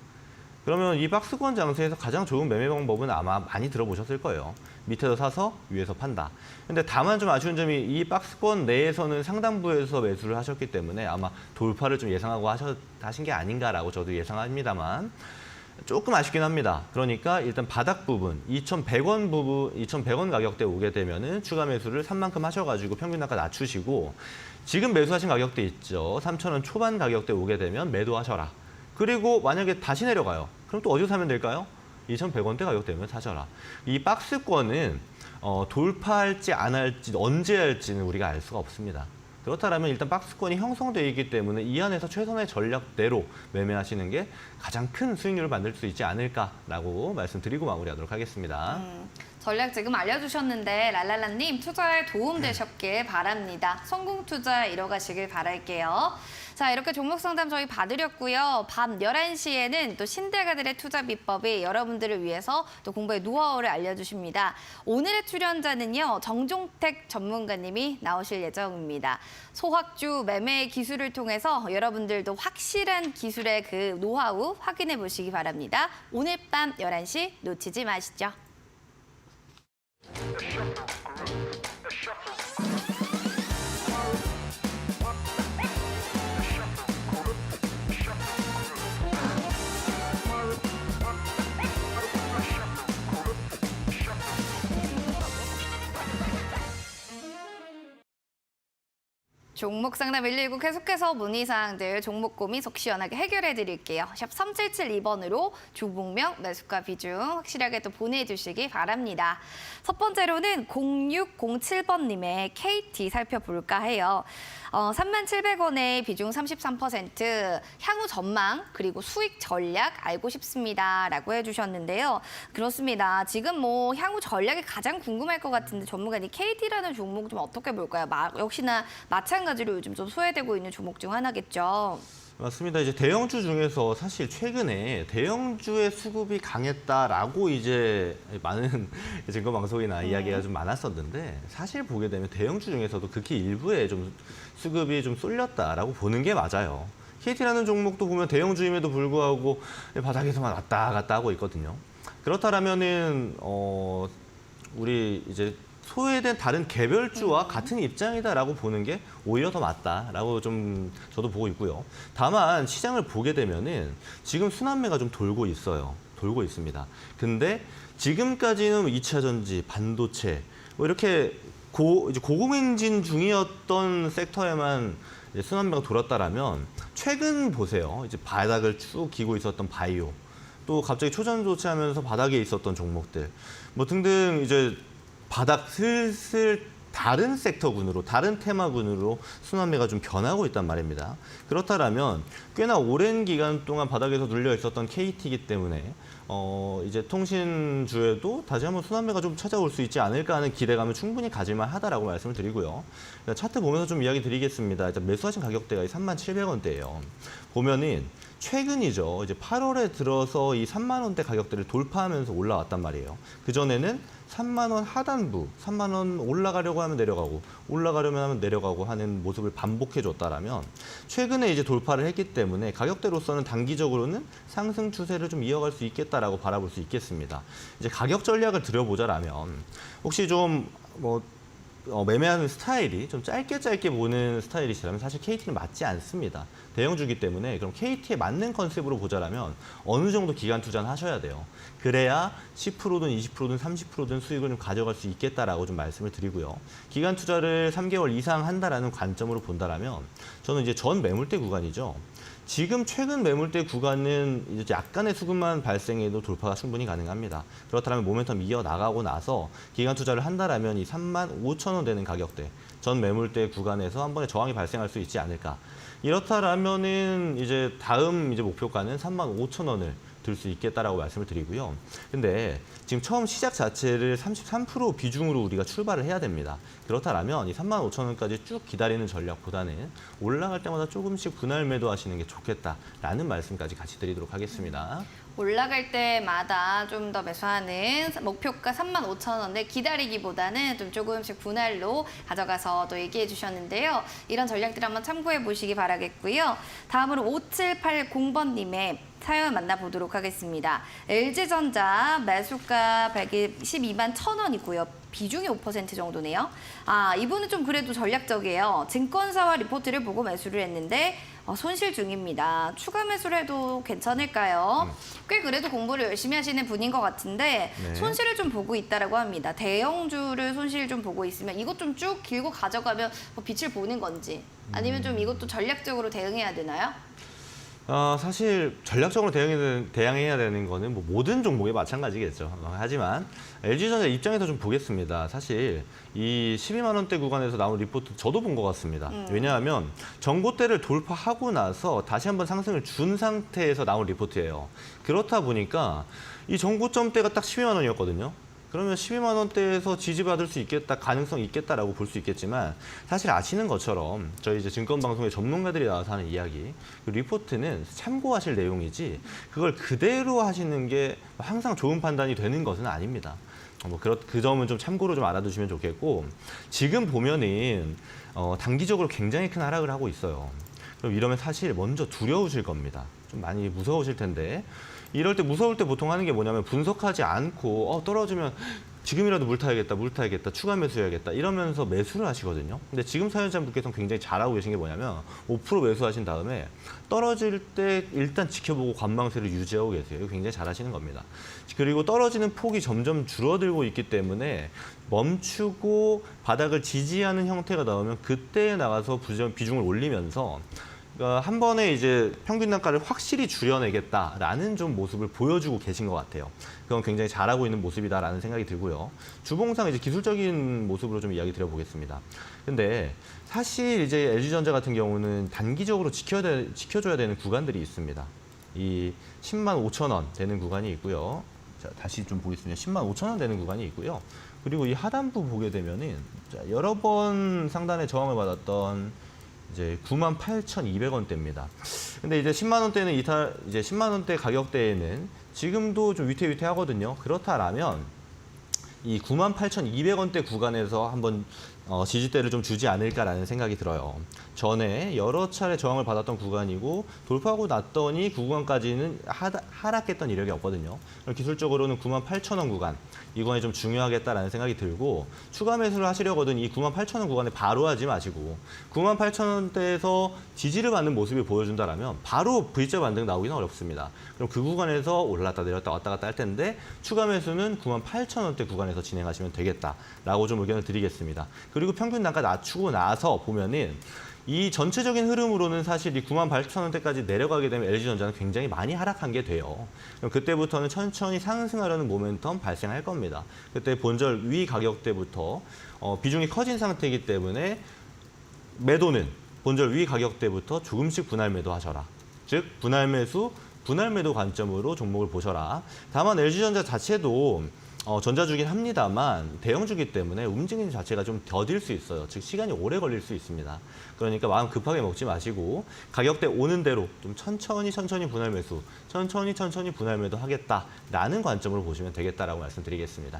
그러면 이 박스권 장세에서 가장 좋은 매매 방법은 아마 많이 들어보셨을 거예요. 밑에서 사서 위에서 판다. 근데 다만 좀 아쉬운 점이 이 박스권 내에서는 상단부에서 매수를 하셨기 때문에 아마 돌파를 좀 예상하고 하신 게 아닌가라고 저도 예상합니다만 조금 아쉽긴 합니다. 그러니까 일단 바닥 부분 2,100원 가격대 오게 되면은 추가 매수를 산만큼 하셔가지고 평균 단가 낮추시고 지금 매수하신 가격대 있죠. 3,000원 초반 가격대 오게 되면 매도하셔라. 그리고 만약에 다시 내려가요. 그럼 또 어디서 사면 될까요? 2,100원대 가격대면 사셔라. 이 박스권은 돌파할지 안 할지 언제 할지는 우리가 알 수가 없습니다. 그렇다면 일단 박스권이 형성되어 있기 때문에 이 안에서 최선의 전략대로 매매하시는 게 가장 큰 수익률을 만들 수 있지 않을까라고 말씀드리고 마무리하도록 하겠습니다. 전략 지금 알려주셨는데 랄랄라님 투자에 도움 되셨길 바랍니다. 성공 투자 이뤄가시길 바랄게요. 자, 이렇게 종목 상담 저희 봐드렸고요. 밤 11시에는 또 신대가들의 투자 비법이 여러분들을 위해서 또 공부의 노하우를 알려주십니다. 오늘의 출연자는요, 정종택 전문가님이 나오실 예정입니다. 소확주 매매 기술을 통해서 여러분들도 확실한 기술의 그 노하우 확인해 보시기 바랍니다. 오늘 밤 11시 놓치지 마시죠. 종목 상담 119 계속해서 문의사항들 종목 고민 속 시원하게 해결해 드릴게요. 샵 3772번으로 주목명, 매수가 비중 확실하게 또 보내주시기 바랍니다. 첫 번째로는 0607번님의 KT 살펴볼까 해요. 37,700원에 비중 33%, 향후 전망 그리고 수익 전략 알고 싶습니다. 라고 해주셨는데요. 그렇습니다. 지금 뭐 향후 전략이 가장 궁금할 것 같은데 전문가님 KT라는 종목 좀 어떻게 볼까요? 역시나 마찬가지로 요즘 좀 소외되고 있는 종목 중 하나겠죠. 맞습니다. 이제 대형주 중에서 사실 최근에 대형주의 수급이 강했다라고 이제 많은 증거 방송이나 이야기가 좀 많았었는데 사실 보게 되면 대형주 중에서도 극히 일부에 좀 수급이 좀 쏠렸다라고 보는 게 맞아요. KT라는 종목도 보면 대형주임에도 불구하고 바닥에서만 왔다 갔다 하고 있거든요. 그렇다면은 우리 이제 소외된 다른 개별주와 같은 입장이다라고 보는 게 오히려 더 맞다라고 좀 저도 보고 있고요. 다만 시장을 보게 되면은 지금 순환매가 좀 돌고 있어요. 돌고 있습니다. 근데 지금까지는 2차 전지, 반도체 뭐 이렇게 이제 고공행진 중이었던 섹터에만 이제 순환매가 돌았다라면 최근 보세요. 이제 바닥을 쭉 기고 있었던 바이오, 또 갑자기 초전 조치하면서 바닥에 있었던 종목들 뭐 등등 이제 바닥 슬슬 다른 섹터군으로, 다른 테마군으로 순환매가 좀 변하고 있단 말입니다. 그렇다면 꽤나 오랜 기간 동안 바닥에서 눌려 있었던 KT이기 때문에 이제 통신주에도 다시 한번 순환매가 좀 찾아올 수 있지 않을까 하는 기대감을 충분히 가질만 하다라고 말씀을 드리고요. 차트 보면서 좀 이야기 드리겠습니다. 일단 매수하신 가격대가 37,700원대예요. 보면은 최근이죠. 이제 8월에 들어서 이 3만 원대 가격대를 돌파하면서 올라왔단 말이에요. 그전에는 3만 원 하단부, 3만 원 올라가려고 하면 내려가고, 올라가려면 하면 내려가고 하는 모습을 반복해줬다라면 최근에 이제 돌파를 했기 때문에 가격대로서는 단기적으로는 상승 추세를 좀 이어갈 수 있겠다라고 바라볼 수 있겠습니다. 이제 가격 전략을 들여보자라면 혹시 좀 매매하는 스타일이 좀 짧게 보는 스타일이시라면 사실 KT는 맞지 않습니다. 대형주기 때문에 그럼 KT에 맞는 컨셉으로 보자라면 어느 정도 기간 투자는 하셔야 돼요. 그래야 10%든 20%든 30%든 수익을 좀 가져갈 수 있겠다라고 좀 말씀을 드리고요. 기간 투자를 3개월 이상 한다라는 관점으로 본다라면 저는 이제 전 매물대 구간이죠. 지금 최근 매물대 구간은 이제 약간의 수급만 발생해도 돌파가 충분히 가능합니다. 그렇다면 모멘텀 이어나가고 나서 기간 투자를 한다라면 이 35,000원 되는 가격대, 전 매물대 구간에서 한 번에 저항이 발생할 수 있지 않을까. 이렇다라면은 이제 다음 이제 목표가는 35,000원을 들 수 있겠다라고 말씀을 드리고요. 근데 지금 처음 시작 자체를 33% 비중으로 우리가 출발을 해야 됩니다. 그렇다면 이 35,000원까지 쭉 기다리는 전략보다는 올라갈 때마다 조금씩 분할 매도하시는 게 좋겠다라는 말씀까지 같이 드리도록 하겠습니다. 올라갈 때마다 좀 더 매수하는 목표가 35,000원대 기다리기보다는 좀 조금씩 분할로 가져가서 또 얘기해 주셨는데요. 이런 전략들 한번 참고해 보시기 바라겠고요. 다음으로 5780번님의 사연 만나보도록 하겠습니다. LG전자 매수가 112만 1,000원이고요. 비중이 5% 정도네요. 이분은 좀 그래도 전략적이에요. 증권사와 리포트를 보고 매수를 했는데 손실 중입니다. 추가 매수를 해도 괜찮을까요? 꽤 그래도 공부를 열심히 하시는 분인 것 같은데 네. 손실을 좀 보고 있다라고 합니다. 대형주를 손실 좀 보고 있으면 이것 좀 쭉 길고 가져가면 빛을 보는 건지 아니면 좀 이것도 전략적으로 대응해야 되나요? 사실 전략적으로 대응해야 되는 거는 뭐 모든 종목에 마찬가지겠죠. 하지만 LG전자 입장에서 좀 보겠습니다. 사실 이 12만 원대 구간에서 나온 리포트 저도 본 것 같습니다. 왜냐하면 전고대를 돌파하고 나서 다시 한번 상승을 준 상태에서 나온 리포트예요. 그렇다 보니까 이 전고점대가 딱 12만 원이었거든요. 그러면 12만 원대에서 지지받을 수 있겠다, 가능성이 있겠다라고 볼 수 있겠지만 사실 아시는 것처럼 저희 이제 증권방송의 전문가들이 나와서 하는 이야기, 그 리포트는 참고하실 내용이지 그걸 그대로 하시는 게 항상 좋은 판단이 되는 것은 아닙니다. 그 점은 좀 참고로 좀 알아두시면 좋겠고, 지금 보면은 단기적으로 굉장히 큰 하락을 하고 있어요. 그럼 이러면 사실 먼저 두려우실 겁니다. 좀 많이 무서우실 텐데, 이럴 때 무서울 때 보통 하는 게 뭐냐면 분석하지 않고 떨어지면 지금이라도 물 타야겠다, 추가 매수해야겠다 이러면서 매수를 하시거든요. 근데 지금 사연자분께서는 굉장히 잘하고 계신 게 뭐냐면 5% 매수하신 다음에 떨어질 때 일단 지켜보고 관망세를 유지하고 계세요. 이거 굉장히 잘하시는 겁니다. 그리고 떨어지는 폭이 점점 줄어들고 있기 때문에 멈추고 바닥을 지지하는 형태가 나오면 그때 나가서 비중을 올리면서 그러니까 한 번에 이제 평균 단가를 확실히 줄여내겠다라는 좀 모습을 보여주고 계신 것 같아요. 그건 굉장히 잘하고 있는 모습이다라는 생각이 들고요. 주봉상 이제 기술적인 모습으로 좀 이야기 드려보겠습니다. 근데 사실 이제 LG전자 같은 경우는 단기적으로 지켜줘야 되는 구간들이 있습니다. 이 10만 5천 원 되는 구간이 있고요. 자, 다시 좀 보겠습니다. 10만 5천 원 되는 구간이 있고요. 그리고 이 하단부 보게 되면은 여러 번 상단에 저항을 받았던 이제 98,200원대입니다. 근데 이제 10만 원대는 이제 10만 원대 가격대에는 지금도 좀 위태위태하거든요. 그렇다라면 이 98,200원대 구간에서 한번 지지대를 좀 주지 않을까라는 생각이 들어요. 전에 여러 차례 저항을 받았던 구간이고 돌파하고 났더니 그 구간까지는 하락했던 이력이 없거든요. 기술적으로는 98,000원 구간, 이 구간이 좀 중요하겠다라는 생각이 들고, 추가 매수를 하시려거든 이 98,000원 구간에 바로 하지 마시고 98,000원대에서 지지를 받는 모습을 보여준다라면 바로 V자 반등 나오기는 어렵습니다. 그럼 그 구간에서 올랐다 내렸다 왔다 갔다 할 텐데 추가 매수는 98,000원대 구간에서 진행하시면 되겠다라고 좀 의견을 드리겠습니다. 그리고 평균 단가 낮추고 나서 보면은 이 전체적인 흐름으로는 사실 이 98,000원대까지 내려가게 되면 LG전자는 굉장히 많이 하락한 게 돼요. 그럼 그때부터는 천천히 상승하려는 모멘텀 발생할 겁니다. 그때 본절 위 가격대부터 비중이 커진 상태이기 때문에 매도는 본절 위 가격대부터 조금씩 분할 매도하셔라. 즉 분할 매수, 분할 매도 관점으로 종목을 보셔라. 다만 LG전자 자체도 전자주긴 합니다만 대형주기 때문에 움직임 자체가 좀 더딜 수 있어요. 즉 시간이 오래 걸릴 수 있습니다. 그러니까 마음 급하게 먹지 마시고 가격대 오는 대로 좀 천천히 분할 매수, 천천히 분할 매도 하겠다라는 관점으로 보시면 되겠다라고 말씀드리겠습니다.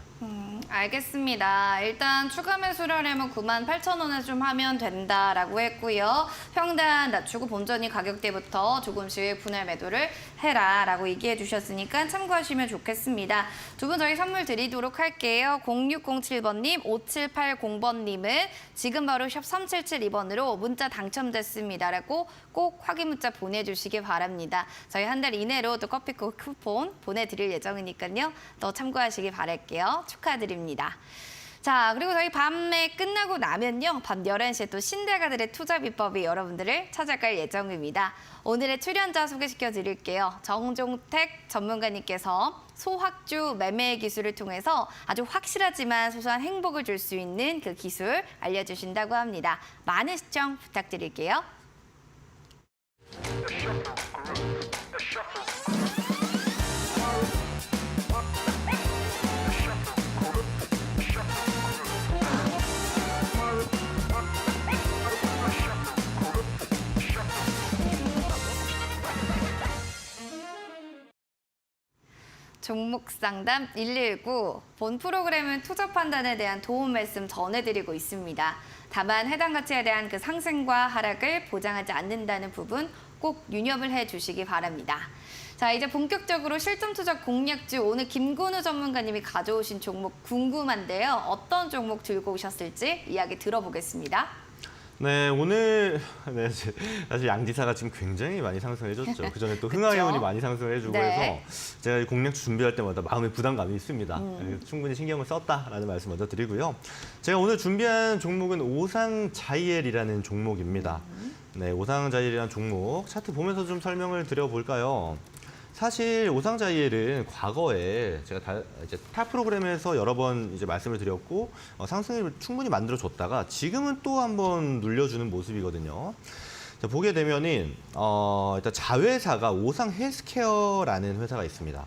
알겠습니다. 일단 추가 매수를 하려면 98,000원에 좀 하면 된다라고 했고요. 평단 낮추고 본전이 가격대부터 조금씩 분할 매도를 해라라고 얘기해 주셨으니까 참고하시면 좋겠습니다. 두 분 저희 선물 드리도록 할게요. 0607번님, 5780번님은 지금 바로 샵 3772번으로 문자 당첨됐습니다라고 꼭 확인 문자 보내주시기 바랍니다. 저희 한 달 이내로 또 커피 쿠폰 보내드릴 예정이니까요. 또 참고하시기 바랄게요. 축하드립니다. 자, 그리고 저희 밤에 끝나고 나면요. 밤 11시에 또 신대가들의 투자 비법이 여러분들을 찾아갈 예정입니다. 오늘의 출연자 소개시켜 드릴게요. 정종택 전문가님께서 소확주 매매 기술을 통해서 아주 확실하지만 소소한 행복을 줄 수 있는 그 기술 알려주신다고 합니다. 많은 시청 부탁드릴게요. 종목 상담 119. 본 프로그램은 투자 판단에 대한 도움 말씀 전해드리고 있습니다. 다만 해당 가치에 대한 그 상승과 하락을 보장하지 않는다는 부분 꼭 유념을 해주시기 바랍니다. 자, 이제 본격적으로 실전 투자 공략주 오늘 김근우 전문가님이 가져오신 종목 궁금한데요. 어떤 종목 들고 오셨을지 이야기 들어보겠습니다. 네, 오늘 사실 양지사가 지금 굉장히 많이 상승해줬죠. 그전에 또 흥하해운이 많이 상승해주고 해서 제가 공략주 준비할 때마다 마음의 부담감이 있습니다. 충분히 신경을 썼다라는 말씀 먼저 드리고요. 제가 오늘 준비한 종목은 오상자이엘이라는 종목입니다. 네, 오상자이엘이라는 종목 차트 보면서 좀 설명을 드려볼까요? 사실 오상자이엘은 과거에 제가 이제 타 프로그램에서 여러 번 이제 말씀을 드렸고 상승을 충분히 만들어 줬다가 지금은 또 한번 눌려주는 모습이거든요. 자, 보게 되면은 일단 자회사가 오상 헬스케어라는 회사가 있습니다.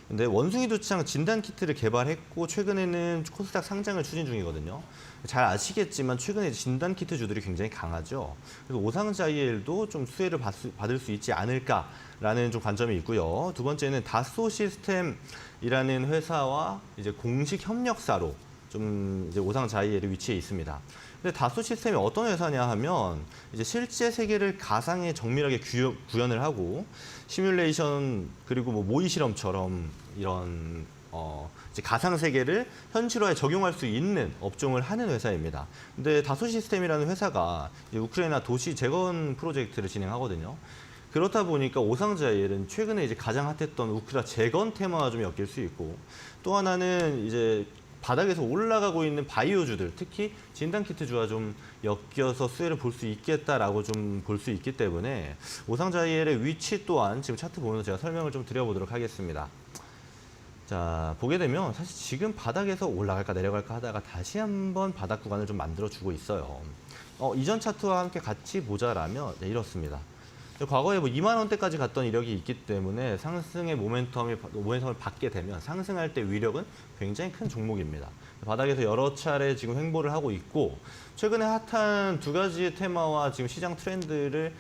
근데 원숭이 두창 진단 키트를 개발했고 최근에는 코스닥 상장을 추진 중이거든요. 잘 아시겠지만 최근에 진단 키트 주들이 굉장히 강하죠. 그래서 오상자이엘도 좀 수혜를 받을 수 있지 않을까라는 좀 관점이 있고요. 두 번째는 다소 시스템이라는 회사와 이제 공식 협력사로 좀 이제 오상자이엘이 위치해 있습니다. 근데 다소 시스템이 어떤 회사냐 하면 이제 실제 세계를 가상에 정밀하게 구현을 하고 시뮬레이션 그리고 뭐 모의 실험처럼 이런 이제 가상 세계를 현실화에 적용할 수 있는 업종을 하는 회사입니다. 근데 다소 시스템이라는 회사가 이제 우크라이나 도시 재건 프로젝트를 진행하거든요. 그렇다 보니까 오상자이엘은 최근에 이제 가장 핫했던 우크라 재건 테마와 좀 엮일 수 있고 또 하나는 이제 바닥에서 올라가고 있는 바이오주들, 특히 진단키트주와 좀 엮여서 수혜를 볼 수 있겠다라고 좀 볼 수 있기 때문에 오상자이엘의 위치 또한 지금 차트 보면서 제가 설명을 좀 드려보도록 하겠습니다. 자, 보게 되면 사실 지금 바닥에서 올라갈까 내려갈까 하다가 다시 한번 바닥 구간을 좀 만들어주고 있어요. 이전 차트와 함께 같이 보자라면 네, 이렇습니다. 과거에 뭐 2만 원대까지 갔던 이력이 있기 때문에 상승의 모멘텀을 받게 되면 상승할 때 위력은 굉장히 큰 종목입니다. 바닥에서 여러 차례 지금 횡보를 하고 있고 최근에 핫한 두 가지의 테마와 지금 시장 트렌드를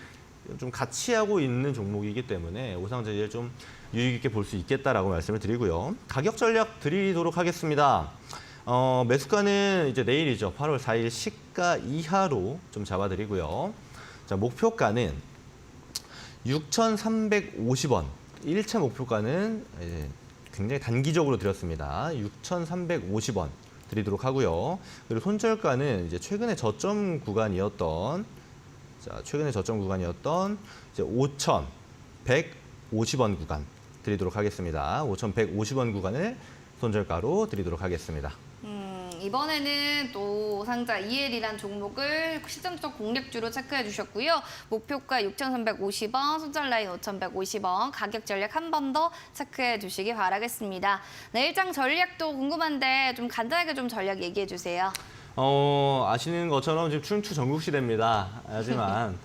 좀 같이 하고 있는 종목이기 때문에 오상자이엘 좀 유익 있게 볼 수 있겠다라고 말씀을 드리고요. 가격 전략 드리도록 하겠습니다. 매수가는 이제 내일이죠. 8월 4일 시가 이하로 좀 잡아드리고요. 자, 목표가는 6,350원. 1차 목표가는 굉장히 단기적으로 드렸습니다. 6,350원 드리도록 하고요. 그리고 손절가는 이제 최근에 저점 구간이었던 이제 5,150원 구간 드리도록 하겠습니다. 5,150원 구간을 손절가로 드리도록 하겠습니다. 이번에는 또 오상자 EL이란 종목을 시점적 공략주로 체크해 주셨고요. 목표가 6,350원, 손절 라인 5,150원, 가격 전략 한 번 더 체크해 주시기 바라겠습니다. 네, 일장 전략도 궁금한데 좀 간단하게 좀 전략 얘기해 주세요. 아시는 것처럼 지금 춘추 전국 시대입니다. 하지만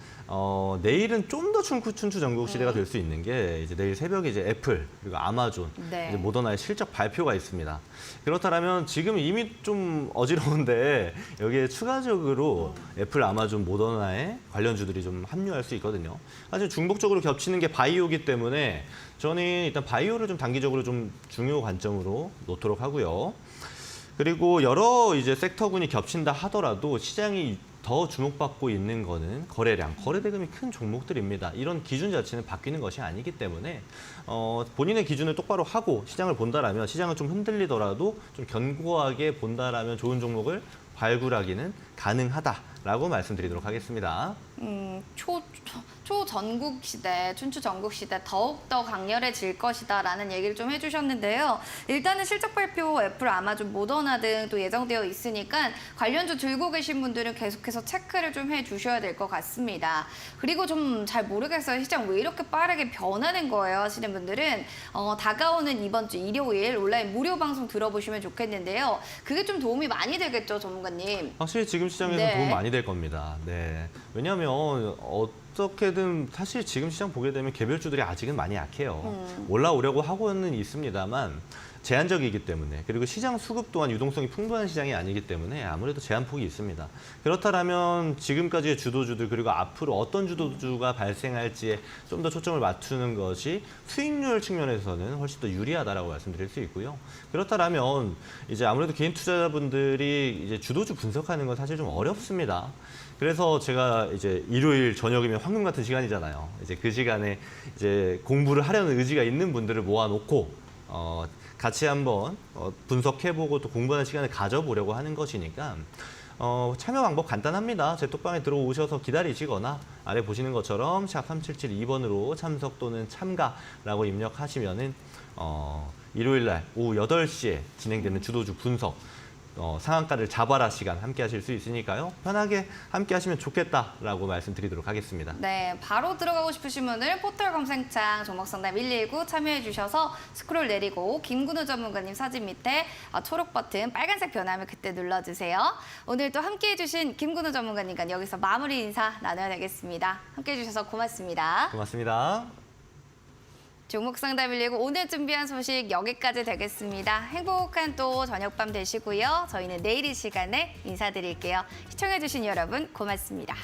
내일은 좀 더 춘추 전국 시대가 될 수 있는 게 이제 내일 새벽에 이제 애플 그리고 아마존, 네. 이제 모더나의 실적 발표가 있습니다. 그렇다면 지금 이미 좀 어지러운데 여기에 추가적으로 애플, 아마존, 모더나의 관련주들이 좀 합류할 수 있거든요. 사실 중복적으로 겹치는 게 바이오기 때문에 저는 일단 바이오를 좀 단기적으로 좀 중요 관점으로 놓도록 하고요. 그리고 여러 이제 섹터군이 겹친다 하더라도 시장이 더 주목받고 있는 거는 거래량, 거래 대금이 큰 종목들입니다. 이런 기준 자체는 바뀌는 것이 아니기 때문에 본인의 기준을 똑바로 하고 시장을 본다라면 시장은 좀 흔들리더라도 좀 견고하게 본다라면 좋은 종목을 발굴하기는 가능하다라고 말씀드리도록 하겠습니다. 초전국 시대, 춘추 전국 시대 더욱더 강렬해질 것이다라는 얘기를 좀 해주셨는데요. 일단은 실적 발표 애플, 아마존, 모더나 등 또 예정되어 있으니까 관련주 들고 계신 분들은 계속해서 체크를 좀 해주셔야 될 것 같습니다. 그리고 좀 잘 모르겠어요. 시장 왜 이렇게 빠르게 변하는 거예요 하시는 분들은 다가오는 이번 주 일요일 온라인 무료 방송 들어보시면 좋겠는데요. 그게 좀 도움이 많이 되겠죠, 전문가님? 확실히 지금 시장에서 네. 도움 많이 될 겁니다. 네. 왜냐하면 어떻게든 사실 지금 시장 보게 되면 개별주들이 아직은 많이 약해요. 올라오려고 하고는 있습니다만 제한적이기 때문에 그리고 시장 수급 또한 유동성이 풍부한 시장이 아니기 때문에 아무래도 제한폭이 있습니다. 그렇다면 지금까지의 주도주들 그리고 앞으로 어떤 주도주가 발생할지에 좀 더 초점을 맞추는 것이 수익률 측면에서는 훨씬 더 유리하다라고 말씀드릴 수 있고요. 그렇다면 이제 아무래도 개인 투자자분들이 이제 주도주 분석하는 건 사실 좀 어렵습니다. 그래서 제가 이제 일요일 저녁이면 황금 같은 시간이잖아요. 이제 그 시간에 이제 공부를 하려는 의지가 있는 분들을 모아놓고 같이 한번 분석해보고 또 공부하는 시간을 가져보려고 하는 것이니까 참여 방법 간단합니다. 제 톡방에 들어오셔서 기다리시거나 아래 보시는 것처럼 샵 3772번으로 참석 또는 참가라고 입력하시면은 일요일 날 오후 8시에 진행되는 주도주 분석 상한가를 잡아라 시간 함께 하실 수 있으니까요. 편하게 함께 하시면 좋겠다라고 말씀드리도록 하겠습니다. 네, 바로 들어가고 싶으신 분들 포털 검색창 종목상담 119 참여해 주셔서 스크롤 내리고 김근우 전문가님 사진 밑에 초록 버튼 빨간색 변하면 그때 눌러주세요. 오늘 또 함께해 주신 김근우 전문가님과 여기서 마무리 인사 나눠야 되겠습니다. 함께해 주셔서 고맙습니다. 고맙습니다. 종목 상담 119 오늘 준비한 소식 여기까지 되겠습니다. 행복한 또 저녁밤 되시고요. 저희는 내일 이 시간에 인사드릴게요. 시청해주신 여러분 고맙습니다.